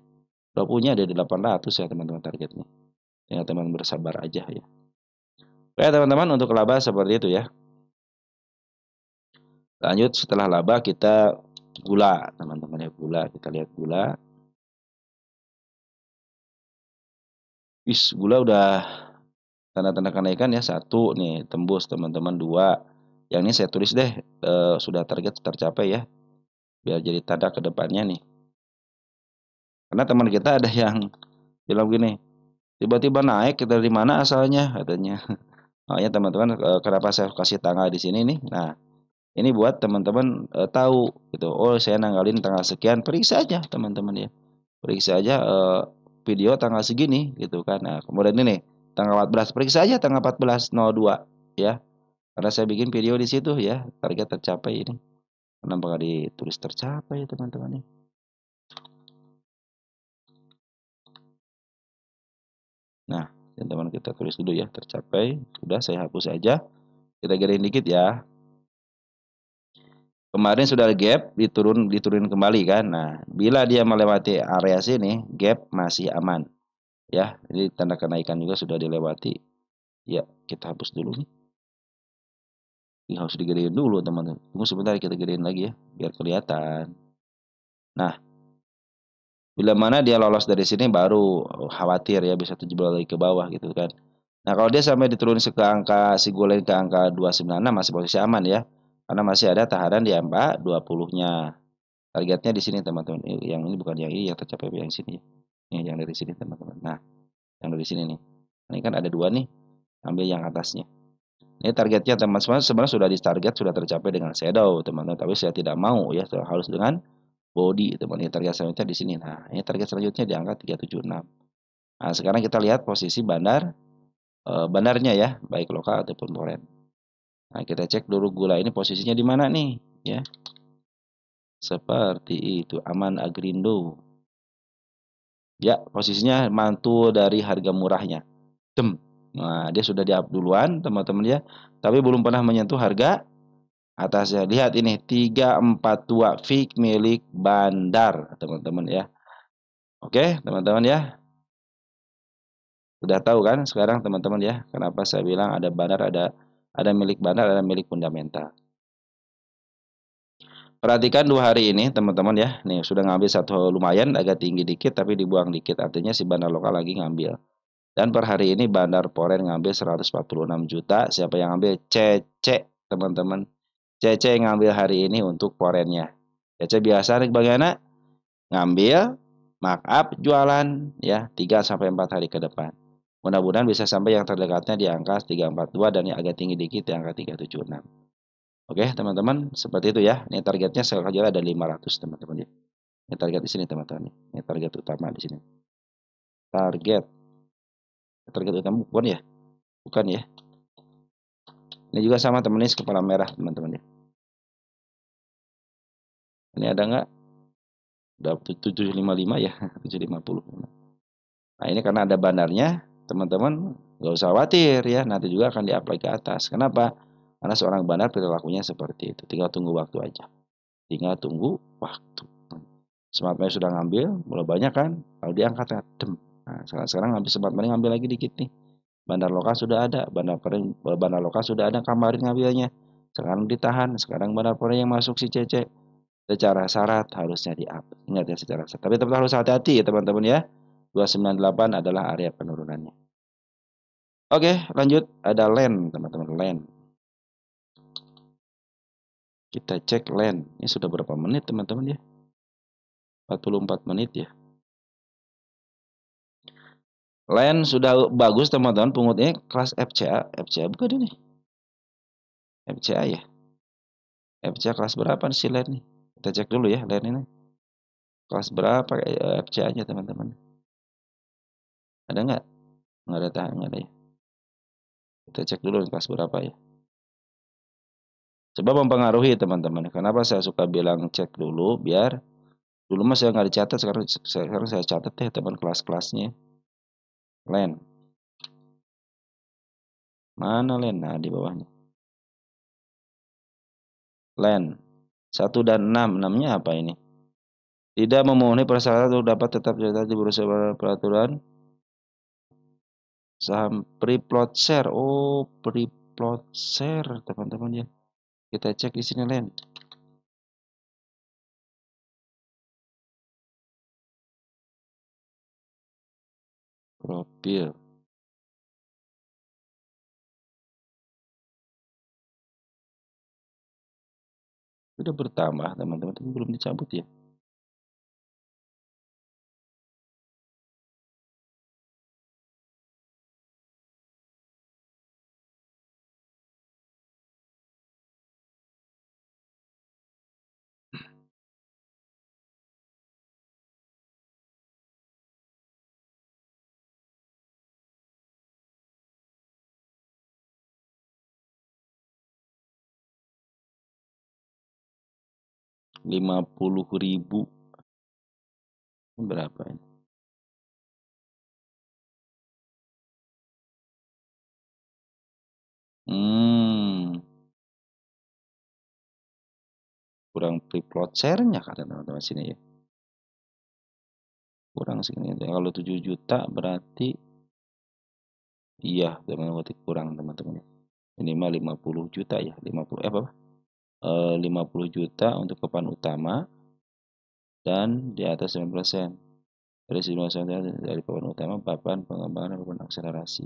Udah punya ada di 800 ya teman-teman targetnya. Tinggal teman bersabar aja ya. Oke teman-teman, untuk laba seperti itu ya. Lanjut setelah laba kita gula teman-teman ya, gula. Kita lihat gula. Gula udah tanda-tanda kenaikan ya. Satu nih tembus teman-teman, dua. Yang ini saya tulis deh sudah target tercapai ya. Biar jadi tanda ke depannya nih. Karena teman kita ada yang bilang gini, tiba-tiba naik dari mana asalnya katanya. Makanya teman-teman kenapa saya kasih tanggal di sini nih. Nah, ini buat teman-teman tahu gitu. Oh, saya nanggalin tanggal sekian, periksa aja teman-teman ya. Periksa aja video tanggal segini gitu kan. Nah, kemudian ini nih, tanggal 14 periksa aja tanggal 14.02 ya. Karena saya bikin video di situ ya, target tercapai ini. Kenapa nggak ditulis tercapai teman-teman nih? Nah, teman-teman kita tulis dulu ya, tercapai. Sudah saya hapus aja. Kita gedein dikit ya. Kemarin sudah gap, diturunin kembali kan. Nah, bila dia melewati area sini, gap masih aman. Ya, ini tanda kenaikan juga sudah dilewati. Ya, kita hapus dulu nih. Ini harus digedein dulu teman-teman. Tunggu sebentar kita gedein lagi ya, biar kelihatan. Nah, bila mana dia lolos dari sini baru khawatir ya bisa terjebak lagi ke bawah gitu kan. Nah, kalau dia sampai diturunin ke angka si gulen ke angka 296 masih posisi aman ya. Karena masih ada tahanan di angka 20-nya. Targetnya di sini teman-teman. Yang ini bukan yang ini yang tercapai yang sini. Ini yang dari sini teman-teman. Nah, yang dari sini nih. Ini kan ada dua nih. Ambil yang atasnya. Ini targetnya teman-teman sebenarnya sudah di target sudah tercapai dengan shadow teman-teman. Tapi saya tidak mau ya harus dengan body teman-teman. Ini target selanjutnya di sini. Nah, ini target selanjutnya di angka 376. Nah, sekarang kita lihat posisi bandarnya ya, baik lokal ataupun foreign. Nah, kita cek dulu gula ini posisinya di mana nih ya. Seperti itu, aman Agrindo. Ya, posisinya mantul dari harga murahnya. Nah, dia sudah di-up duluan, teman-teman ya. Tapi belum pernah menyentuh harga atasnya. Lihat ini 342 fix milik bandar, teman-teman ya. Oke, teman-teman ya. Sudah tahu kan sekarang teman-teman ya, kenapa saya bilang ada bandar, ada milik bandar, ada milik fundamental. Perhatikan 2 hari ini teman-teman ya. Nih sudah ngambil satu lumayan agak tinggi dikit tapi dibuang dikit. Artinya si bandar lokal lagi ngambil. Dan per hari ini bandar foreign ngambil 146 juta. Siapa yang ngambil? CC teman-teman. CC yang ngambil hari ini untuk foreignnya. CC biasa nih bagaimana? Ngambil, markup, jualan ya 3 sampai 4 hari ke depan. Mudah-mudahan bisa sampai yang terdekatnya di angka 342 dan yang agak tinggi dikit di angka 376. Oke, teman-teman, seperti itu ya. Ini targetnya saya aja ada 500, teman-teman ya. Ini target di sini, teman-teman. Ini target utama di sini. Target. Target utama bukan ya? Bukan ya. Ini juga sama teman ini kepala merah, teman-teman ya. Ini ada nggak? Udah 755 ya, 750. Nah, ini karena ada bandarnya, teman-teman nggak usah khawatir ya. Nanti juga akan di-apply ke atas. Kenapa? Karena seorang bandar perilakunya seperti itu. Tinggal tunggu waktu aja. Tinggal tunggu waktu. Smart Money sudah ngambil, mulai banyak kan? Kalau diangkat ya, Nah, sekarang ngambil Smart Money ngambil lagi dikit nih. Bandar lokal sudah ada, bandar lokal sudah ada kemarin ngambilnya. Sekarang ditahan, sekarang bandar foreign yang masuk si CC. Secara syarat harusnya di-up. Ingat ya secara syarat. Tapi tetap harus hati-hati ya teman-teman ya. 298 adalah area penurunannya. Oke, lanjut. Ada land, teman-teman. Land. Kita cek land. Ini sudah berapa menit, teman-teman ya? 44 menit ya. Land sudah bagus, teman-teman. Pungutnya kelas FCA. FCA bukan ini. FCA ya. FCA kelas berapa sih land nih? Kita cek dulu ya land ini. Kelas berapa FCA-nya, teman-teman? Ada nggak? Nggak ada tahan, nggak ada ya. Kita cek dulu kelas berapa ya. Coba mempengaruhi teman-teman. Kenapa saya suka bilang cek dulu biar Dulu mah saya nggak dicatat, sekarang saya catat deh teman kelas-kelasnya. Len. Mana Len? Nah, di bawahnya. Len. 1 dan 6. 6-nya apa ini? Tidak memenuhi persyaratan untuk dapat tetap tercatat di bursa peraturan saham free float share. Oh, free float share, teman-teman ya. Kita cek di sini, Len. Profil. Sudah bertambah, teman-teman, tapi belum dicabut ya. Rp50.000. Berapa ini? Hmm, kurang free float share-nya kata teman-teman sini ya. Kurang segini. Kalau 7 juta berarti iya, teman-teman, berarti kurang, teman-teman. Minimal 50 juta ya. 50 apa? 50 juta untuk papan utama dan di atas 9%. Dari 9% dari papan utama, papan pengembangan, papan akselerasi.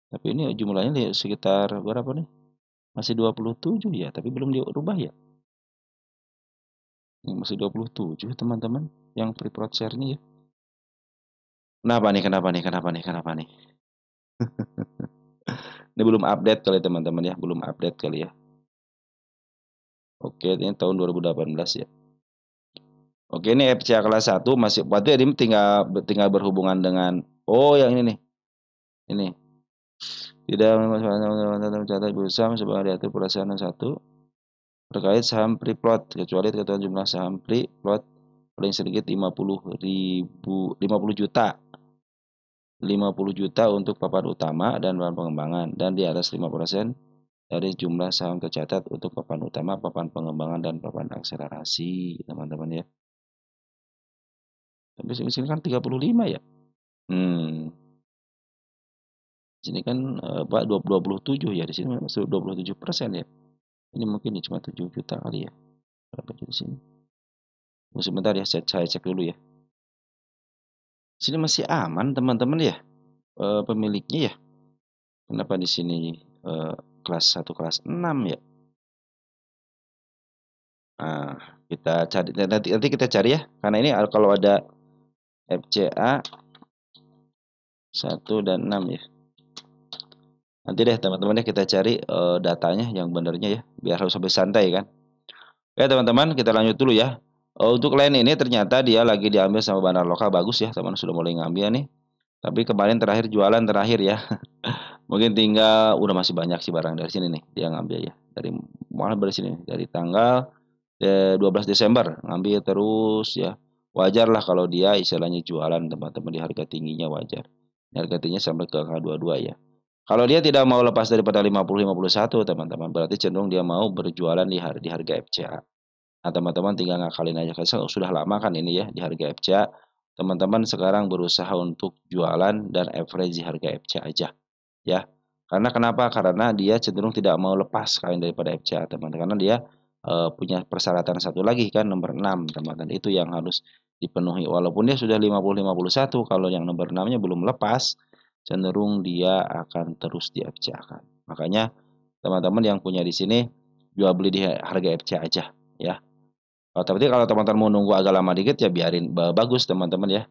Tapi ini jumlahnya sekitar berapa nih? Masih 27 ya, tapi belum dirubah ya. Masih 27 teman-teman yang free float share-nya ya. Kenapa nih? Kenapa nih? Kenapa nih? Kenapa nih? Ini belum update kali teman-teman ya, belum update kali ya. Oke, ini tahun 2018 ya. Oke, ini FCA kelas 1 masih, berarti ini tinggal berhubungan dengan, oh yang ini nih. Ini. Tidak mencatat bersama sebagai diatur perasaan 1 terkait saham free float kecuali ketentuan jumlah saham free float paling sedikit 50 juta. 50 juta untuk papan utama dan papan pengembangan dan di atas 5% dari jumlah saham tercatat untuk papan utama, papan pengembangan dan papan akselerasi, teman-teman ya. Tapi sini kan 35 ya. Sini kan Pak 27 ya, di sini 27% ya. Ini mungkin cuma 7 juta kali ya. Berapa di sini? Sebentar ya, saya cek dulu ya. Sini masih aman teman-teman ya, pemiliknya ya. Kenapa di sini kelas 1 kelas 6 ya? Nah, kita cari nanti kita cari ya. Karena ini kalau ada FCA 1 dan 6 ya. Nanti deh teman-teman ya kita cari datanya yang benernya ya, biar harus sampai santai kan. Oke teman-teman, kita lanjut dulu ya. Untuk lain ini ternyata dia lagi diambil sama bandar lokal, bagus ya teman, sudah mulai ngambil nih. Tapi kemarin terakhir jualan terakhir ya. Mungkin tinggal, udah masih banyak sih barang dari sini nih dia ngambil ya. Dari malah dari sini dari tanggal 12 Desember ngambil terus ya. Wajar lah kalau dia istilahnya jualan teman-teman di harga tingginya, wajar. Harga tingginya sampai ke angka 22 ya. Kalau dia tidak mau lepas daripada 50-51 teman-teman, berarti cenderung dia mau berjualan di harga FCA. Nah, teman-teman tinggal ngakalin aja. Karena sudah lama kan ini ya di harga FCA. Teman-teman sekarang berusaha untuk jualan dan average di harga FCA aja. Ya. Karena kenapa? Karena dia cenderung tidak mau lepas kalian daripada FCA, teman-teman. Karena dia punya persyaratan satu lagi kan, nomor 6, teman-teman. Itu yang harus dipenuhi. Walaupun dia sudah 50-51, kalau yang nomor 6-nya belum lepas, cenderung dia akan terus di FCA kan. Makanya teman-teman yang punya di sini jual beli di harga FCA aja ya. Tapi kalau teman-teman mau nunggu agak lama dikit ya biarin, bagus teman-teman ya.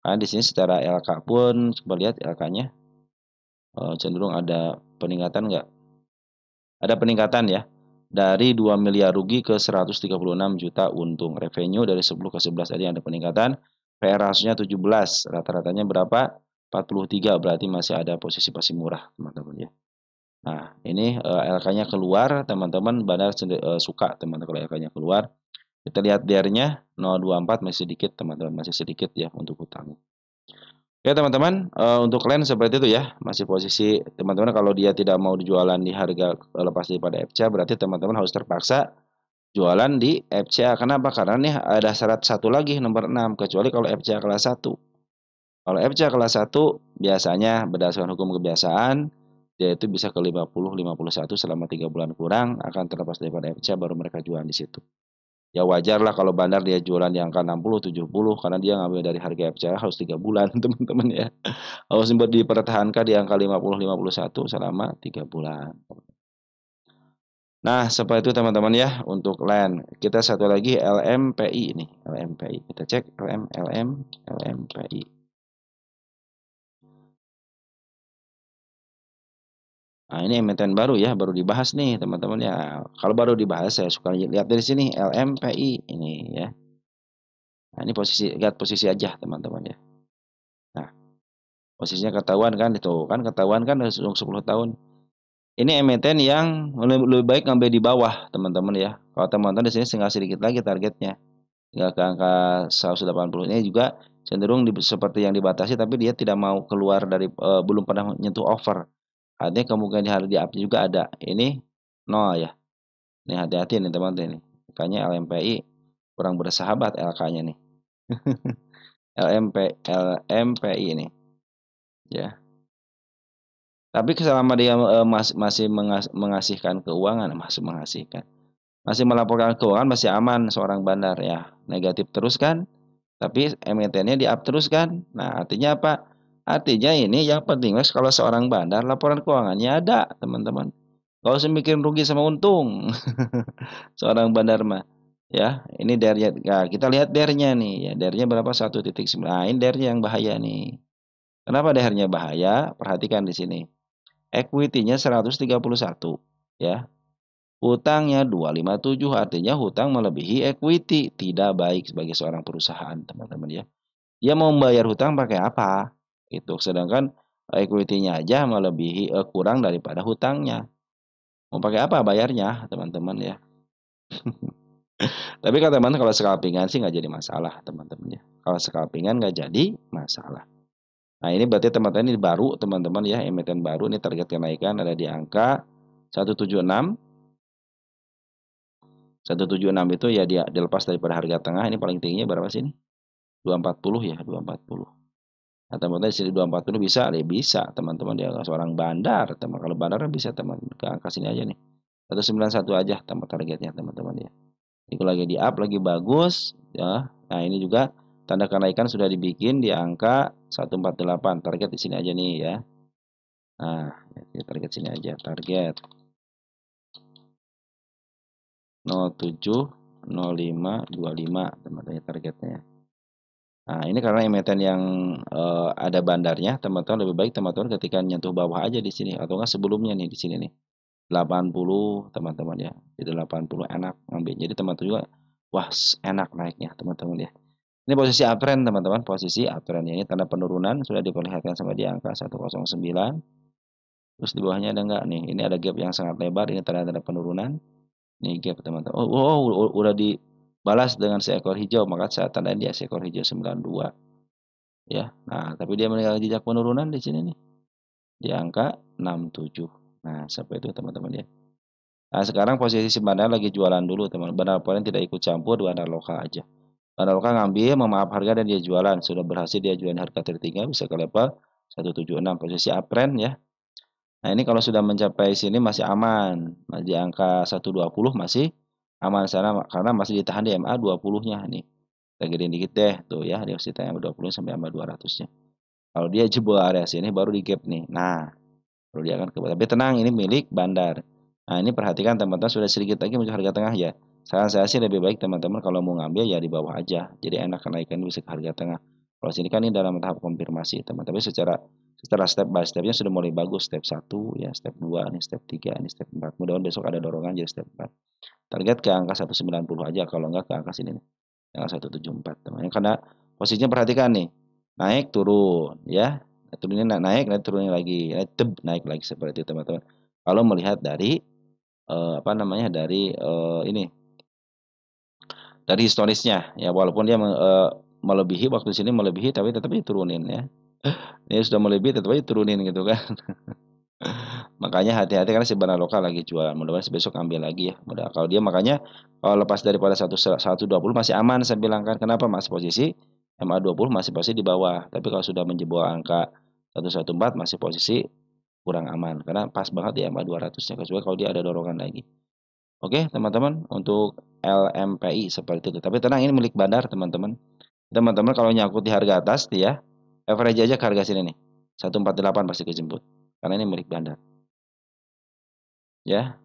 Karena di sini secara LK pun coba lihat LK-nya cenderung ada peningkatan nggak? Ada peningkatan ya. Dari 2 miliar rugi ke 136 juta untung. Revenue dari 10 ke 11 tadi ada peningkatan. PR ratio-nya 17. Rata-ratanya berapa? 43, berarti masih ada posisi masih murah, teman-teman ya. Nah, ini LK-nya keluar, teman-teman. Bandar suka teman-teman kalau LK-nya keluar. Kita lihat DR-nya 0,24 masih sedikit teman-teman, masih sedikit ya untuk hutang. Oke teman-teman, untuk land seperti itu ya, masih posisi teman-teman kalau dia tidak mau dijualan di harga lepas daripada FCA berarti teman-teman harus terpaksa jualan di FCA. Kenapa? Karena nih ada syarat satu lagi nomor 6 kecuali kalau FCA kelas 1. Kalau FCA kelas 1 biasanya berdasarkan hukum kebiasaan dia itu bisa ke 50, 51 selama 3 bulan kurang akan terlepas daripada FCA baru mereka jualan di situ. Ya wajar lah kalau bandar dia jualan di angka 60, 70 karena dia ngambil dari harga FCA harus 3 bulan teman-teman ya. Harus dipertahankan di angka 50, 51 selama 3 bulan. Nah, seperti itu teman-teman ya untuk land. Kita satu lagi LMPI ini, LMPI. Kita cek LMPI. Nah, ini emiten baru ya, baru dibahas nih teman-teman ya. Kalau baru dibahas saya suka lihat dari sini LMPI ini ya. Nah, ini lihat posisi aja teman-teman ya. Nah, posisinya ketahuan kan itu kan ketahuan kan 10 tahun. Ini emiten yang lebih baik ngambil di bawah teman-teman ya. Kalau teman-teman di sini tinggal sedikit lagi targetnya. Tinggal ke angka 180 ini juga cenderung seperti yang dibatasi tapi dia tidak mau keluar dari belum pernah menyentuh over. Artinya kemungkinan di hari di up juga ada. Ini nol ya. Ini hati-hati nih teman-teman nih. Makanya LMPI kurang bersahabat LK-nya nih. LMPI ini ya. Tapi selama dia masih mengasihkan keuangan, masih mengasihkan. Masih melaporkan keuangan masih aman seorang bandar ya. Negatif terus kan? Tapi emitennya di up terus kan? Nah, artinya apa? Artinya ini yang penting mas kalau seorang bandar laporan keuangannya ada, teman-teman. Gak usah mikirin rugi sama untung. Seorang bandar mah. Ya, ini dernya. Nah, kita lihat dernya nih ya. Dernya berapa? 1,9. Nah, ini dernya yang bahaya nih. Kenapa dernya bahaya? Perhatikan di sini. Equity-nya 131 ya. Hutangnya 257 artinya hutang melebihi equity, tidak baik sebagai seorang perusahaan, teman-teman ya. Dia mau membayar hutang pakai apa? Itu sedangkan equity-nya aja melebihi kurang daripada hutangnya. Mau pakai apa bayarnya, teman-teman ya. Tapi kalau teman-teman kalau scalpingan sih nggak jadi masalah, teman-teman ya. Kalau scalpingan nggak jadi masalah. Nah, ini berarti teman-teman ini baru, teman-teman ya, emiten baru ini target kenaikan ada di angka 176. 176 itu ya dia dilepas daripada harga tengah ini paling tingginya berapa sih ini? 240 ya, 240. Nah, teman-teman di sini 240 bisa, ya bisa teman-teman dia seorang bandar, teman kalau bandar bisa teman ke angka sini aja nih. 191 aja teman targetnya teman-teman ya. Itu lagi di up lagi bagus ya. Nah, ini juga tanda kenaikan sudah dibikin di angka 148. Target di sini aja nih ya. Nah, target sini aja, target 070525 teman-teman targetnya. Nah, ini karena emiten yang ada bandarnya, teman-teman lebih baik teman-teman ketika nyentuh bawah aja di sini atau enggak sebelumnya nih di sini nih. 80 teman-teman ya. Jadi 80 enak ngambil. Jadi teman-teman juga wah enak naiknya teman-teman ya. Ini posisi uptrend teman-teman, posisi uptrend ini tanda penurunan sudah diperlihatkan sama di angka 109. Terus di bawahnya ada enggak nih? Ini ada gap yang sangat lebar, ini tanda-tanda penurunan. Ini gap teman-teman. Udah dibalas dengan seekor hijau, maka saya tandain dia seekor hijau 92 ya. Nah, tapi dia meninggalkan jejak penurunan di sini nih. Di angka 67. Nah, seperti itu teman-teman ya. Nah, sekarang posisi si bandar lagi jualan dulu, teman. Bandar poin tidak ikut campur, bandar lokal aja. Bandar lokal ngambil, memaaf harga dan dia jualan. Sudah berhasil dia jualan harga tertinggi bisa ke level 176 posisi uptrend ya. Nah, ini kalau sudah mencapai sini masih aman. Nah, di angka 120 masih aman sana karena masih ditahan di MA 20-nya nih. Kita gedein dikit deh tuh ya, dia masih tahan MA 20 sampai MA 200-nya. Kalau dia jebol area sini baru di gap nih. Nah, baru dia akan ke tapi tenang ini milik bandar. Nah, ini perhatikan teman-teman sudah sedikit lagi menuju harga tengah ya. Saran saya sih lebih baik teman-teman kalau mau ngambil ya di bawah aja. Jadi enak kenaikan bisa ke harga tengah. Kalau sini kan ini dalam tahap konfirmasi teman-teman. Tapi secara step by stepnya sudah mulai bagus. Step 1 ya, step 2, ini step 3, ini step 4. Mudah-mudahan besok ada dorongan jadi step 4. Target ke angka 190 aja kalau enggak ke angka sini nih. Angka 174 teman. Karena posisinya perhatikan nih. Naik turun ya. Turunnya naik, naik turunnya lagi, naik lagi seperti itu teman-teman. Kalau melihat dari apa namanya dari ini dari historisnya ya, walaupun dia melebihi waktu sini melebihi tapi tetap diturunin ya. Ini sudah melebihi tetap aja turunin gitu kan. Makanya hati-hati karena si Bana lokal lagi jual. Mudah-mudahan besok ambil lagi ya. Mudah kalau dia makanya kalau lepas daripada 120 masih aman saya bilang kan. Kenapa? Masih posisi MA20 masih posisi di bawah. Tapi kalau sudah menjebol angka 114 masih posisi kurang aman karena pas banget di MA200-nya kecuali kalau dia ada dorongan lagi. Oke, teman-teman, untuk LMPI seperti itu. Tapi tenang ini milik Bandar, teman-teman. Teman-teman kalau nyangkut di harga atas nih ya, average aja ke harga sini nih. 148 pasti kejemput. Karena ini milik Bandar. Ya,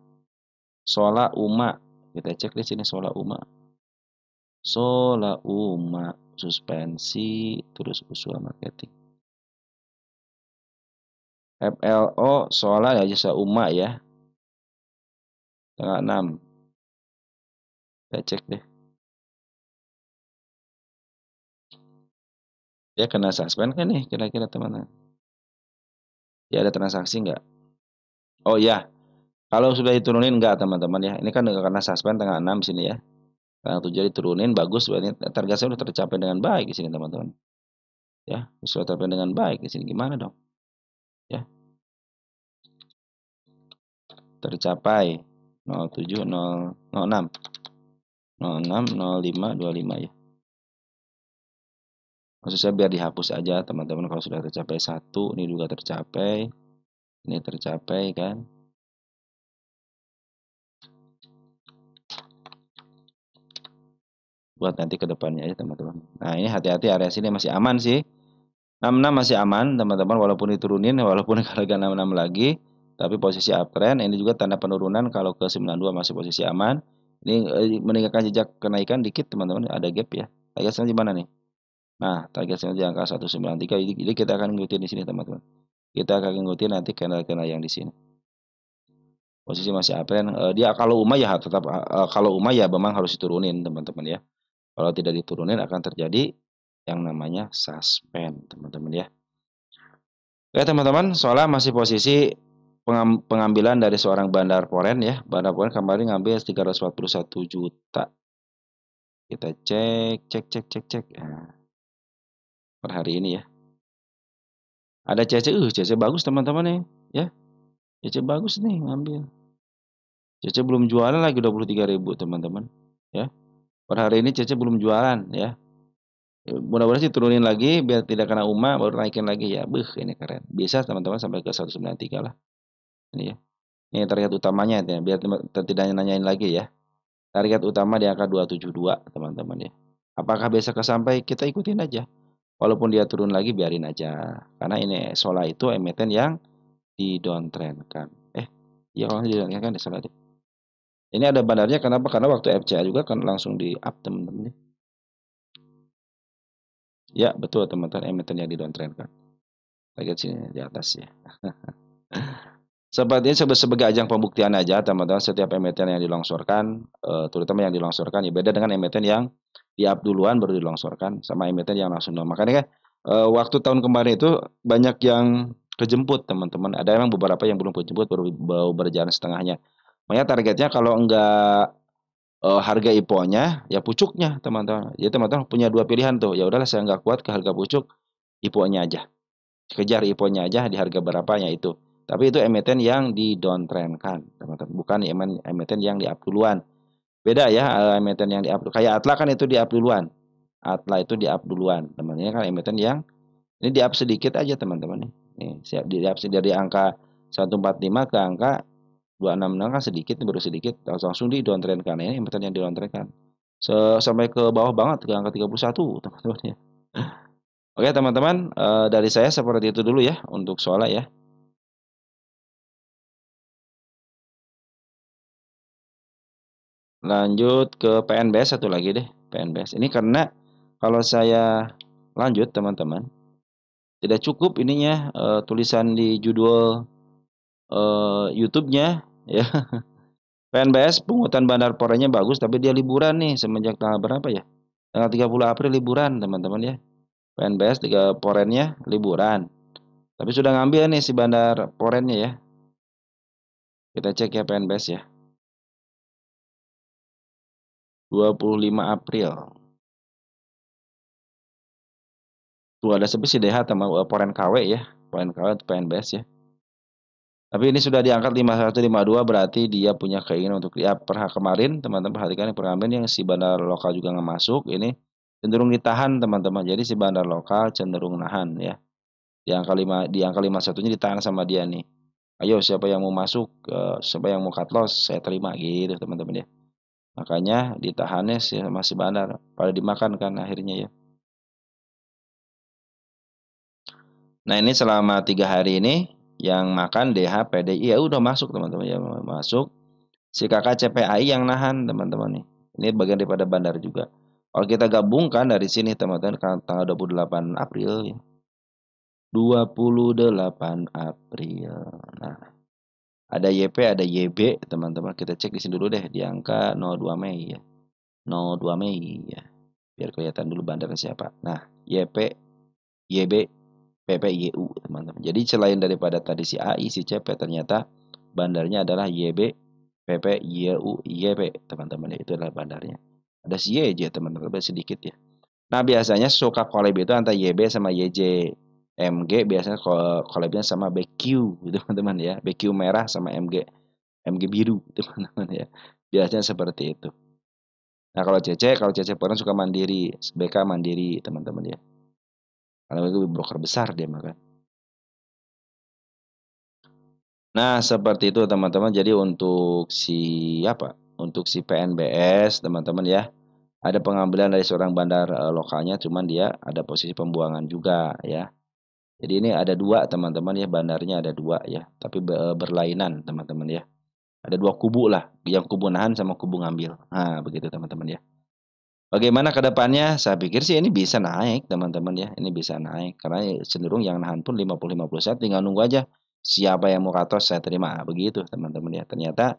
Sola Uma. Kita cek di sini Sola Uma. Sola Uma suspensi terus usul marketing. FLO Sola ya jasa Uma ya. Tanggal 6. Kita cek deh. Dia kena suspend kan nih kira-kira teman-teman. Ya ada transaksi nggak? Oh ya, kalau sudah diturunin enggak teman-teman ya. Ini kan karena suspend tanggal 6 sini ya. Tanggal 7 diturunin bagus berarti target saya sudah tercapai dengan baik di sini teman-teman. Ya, sudah tercapai dengan baik di sini gimana dong? Ya, tercapai 07 06 06 05 25 ya. Maksud saya biar dihapus aja teman-teman kalau sudah tercapai satu, ini juga tercapai. Ini tercapai kan? Buat nanti ke depannya aja teman-teman. Nah, ini hati-hati area sini masih aman sih. 66 masih aman teman-teman walaupun diturunin walaupun harga 66 lagi tapi posisi uptrend ini juga tanda penurunan kalau ke 92 masih posisi aman ini meninggalkan jejak kenaikan dikit teman-teman ada gap ya target selanjutnya mana nih nah target selanjutnya angka 193 jadi kita akan ngikutin di sini teman-teman kita akan ngikutin nanti candle-candle yang di sini posisi masih uptrend dia kalau UMA ya tetap kalau UMA ya memang harus diturunin teman-teman ya kalau tidak diturunin akan terjadi yang namanya suspend teman-teman ya. Oke teman-teman, soalnya masih posisi pengambilan dari seorang Bandar Poren ya. Bandar Poren kemarin ngambil 341 juta. Kita cek. Nah, per hari ini ya. Ada CC bagus teman-teman nih, ya. CC bagus nih ngambil. CC belum jualan lagi 23.000 teman-teman, ya. Per hari ini CC belum jualan ya. Mudah-mudahan sih turunin lagi biar tidak kena UMA baru naikin lagi ya. Ini keren. Bisa teman-teman sampai ke 193 lah. Ini ya. Ini target utamanya ya, biar tidak nanyain lagi ya. Target utama di angka 272 teman-teman ya. Apakah bisa kesampai? Kita ikutin aja. Walaupun dia turun lagi biarin aja. Karena ini Sola itu emiten yang di downtrend kan. Ya kalau di downtrend kan salah deh. Ini ada bandarnya kenapa? Karena waktu FCA juga kan langsung di up teman-teman. Ya betul teman-teman emiten yang di downtrend kan. Target sini di atas ya. Sepertinya sebagai ajang pembuktian aja teman-teman setiap emiten yang dilongsorkan terutama yang dilongsorkan ya beda dengan emiten yang di up duluan baru dilongsorkan sama emiten yang langsung down. Makanya kan waktu tahun kemarin itu banyak yang kejemput teman-teman. Ada memang beberapa yang belum kejemput baru berjalan setengahnya. Makanya targetnya kalau enggak harga IPO-nya ya pucuknya teman-teman. Jadi teman-teman punya dua pilihan tuh. Ya udahlah saya nggak kuat ke harga pucuk IPO-nya aja. Kejar IPO-nya aja di harga berapanya itu. Tapi itu emiten yang di downtrend kan, teman-teman. Bukan emiten yang di up duluan. Beda ya, emiten yang di up. Kayak Atla kan itu di up duluan. Atla itu di up duluan. Teman-teman kan emiten yang ini di up sedikit aja teman-teman nih. Nih, siap di up dari angka 145 ke angka 266 kan sedikit baru sedikit langsung di downtrend kan ini emiten yang di downtrend kan. Sampai ke bawah banget ke angka 31 teman-teman ya. Oke teman-teman, dari saya seperti itu dulu ya untuk soalnya ya. Lanjut ke PNBS satu lagi deh, PNBS. Ini karena kalau saya lanjut teman-teman, tidak cukup ininya tulisan di judul YouTube-nya ya. PNBS pungutan bandar porenya bagus tapi dia liburan nih semenjak tanggal berapa ya? Tanggal 30 April liburan teman-teman ya. PNBS 3 porennya liburan. Tapi sudah ngambil nih si bandar porennya ya. Kita cek ya PNBS ya. 25 April. Tuh ada sepi si DH sama Poren KW ya. Poren KW atau PNBS ya. Tapi ini sudah diangkat 5152 berarti dia punya keinginan untuk ya per kemarin teman-teman perhatikan pengambilan yang si bandar lokal juga nggak masuk ini cenderung ditahan teman-teman. Jadi si bandar lokal cenderung nahan ya. Di angka 51-nya ditahan sama dia nih. Ayo siapa yang mau masuk, siapa yang mau cut loss, saya terima gitu teman-teman ya. Makanya ditahannya sama si bandar pada dimakan kan akhirnya ya. Nah ini selama 3 hari ini yang makan DH, PDI ya udah masuk teman-teman ya masuk. Si kakak CPAI yang nahan teman-teman nih. Ini bagian daripada bandar juga. Kalau kita gabungkan dari sini teman-teman tanggal 28 April ya. 28 April. Nah, ada YP, ada YB teman-teman. Kita cek di sini dulu deh di angka 02 Mei ya. 02 Mei ya. Biar kelihatan dulu bandarnya siapa. Nah, YP, YB, PP, YU teman-teman. Jadi selain daripada tadi si AI, si CP ternyata bandarnya adalah YB, PP, YU, YP teman-teman. Itu adalah bandarnya. Ada si YJ teman-teman, sedikit ya. Nah biasanya suka collab itu antara YB sama YJ. MG biasanya collabnya sama BQ gitu teman-teman ya. BQ merah sama MG biru teman-teman ya. Biasanya seperti itu. Nah kalau CC pernah suka mandiri, BK mandiri teman-teman ya. Karena itu broker besar dia makan. Nah, seperti itu teman-teman. Jadi untuk si apa? Untuk si PNBS teman-teman ya. Ada pengambilan dari seorang bandar lokalnya, cuman dia ada posisi pembuangan juga ya. Jadi ini ada dua teman-teman ya, bandarnya ada dua ya, tapi berlainan teman-teman ya. Ada dua kubu lah, yang kubu nahan sama kubu ngambil. Nah, begitu teman-teman ya. Bagaimana ke depannya? Saya pikir sih ini bisa naik teman-teman ya. Ini bisa naik karena cenderung yang nahan pun 50-50 saya tinggal nunggu aja siapa yang mau katos saya terima. Begitu teman-teman ya. Ternyata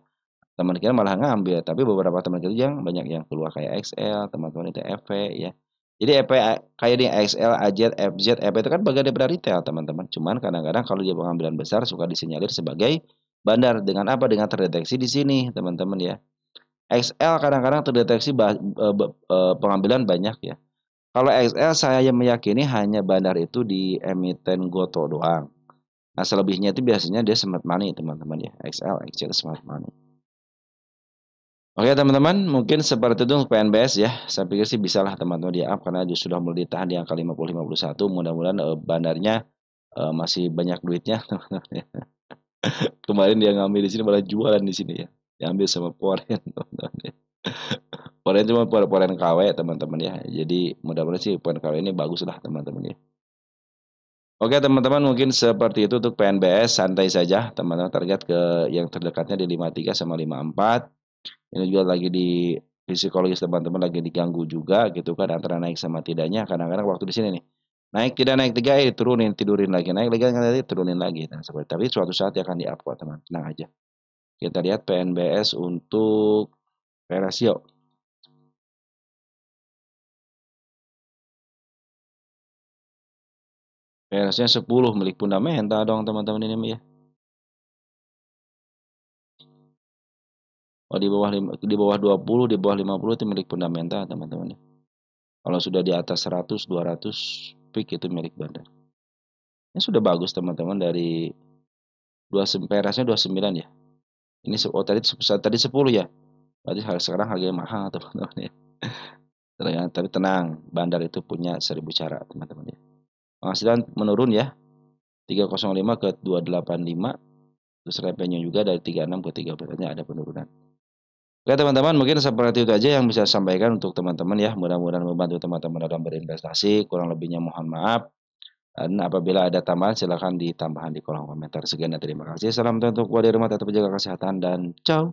teman kita malah ngambil, tapi beberapa teman kita yang banyak yang keluar kayak XL, teman-teman itu FV ya. Jadi EP kayak di XL, AZ, FZ, EP itu kan bagian dari retail teman-teman. Cuman kadang-kadang kalau dia pengambilan besar suka disinyalir sebagai bandar dengan apa? Dengan terdeteksi di sini teman-teman ya. XL kadang-kadang terdeteksi pengambilan banyak ya. Kalau XL saya meyakini hanya bandar itu di emiten Goto doang. Nah selebihnya itu biasanya dia smart money teman-teman ya. XL, XL smart money. Oke teman-teman, mungkin seperti itu untuk PNBS ya. Saya pikir sih bisalah teman-teman di up karena dia sudah mulai ditahan di angka 50-51. Mudah-mudahan bandarnya masih banyak duitnya teman-teman ya. Kemarin dia ngambil di sini malah jualan di sini ya. Diambil sama Poren teman-teman ya. Poren cuma Poren KW teman-teman ya. Jadi mudah-mudahan sih Poren KW ini bagus lah teman-teman ya. Oke teman-teman mungkin seperti itu untuk PNBS santai saja teman-teman target ke yang terdekatnya di 53 sama 54. Ini juga lagi di psikologis teman-teman lagi diganggu juga gitu kan antara naik sama tidaknya kadang-kadang waktu di sini nih naik tidak naik tiga turunin tidurin lagi naik lagi turunin lagi nah seperti tapi suatu saat akan di up kok teman tenang aja kita lihat PNBS untuk rasio rasio 10 milik fundamental dong teman-teman ini ya. Oh, di bawah 20 di bawah 50 itu milik fundamental teman-teman ya. Kalau sudah di atas 100 200 peak itu milik bandar. Ini sudah bagus teman-teman dari rasnya 29 ya. Ini tadi 10 ya. Berarti sekarang harganya mahal teman-teman ya. Tapi tenang, bandar itu punya 1000 cara teman-teman ya. Penghasilan menurun ya. 305 ke 285. Terus revenue juga dari 36 ke 13 ada penurunan. Oke teman-teman, mungkin seperti itu aja yang bisa saya sampaikan untuk teman-teman ya. Mudah-mudahan membantu teman-teman dalam berinvestasi. Kurang lebihnya mohon maaf. Dan apabila ada tambahan silahkan ditambahkan di kolom komentar. Sekian dan terima kasih. Salam untuk dari rumah, tetap jaga kesehatan dan ciao.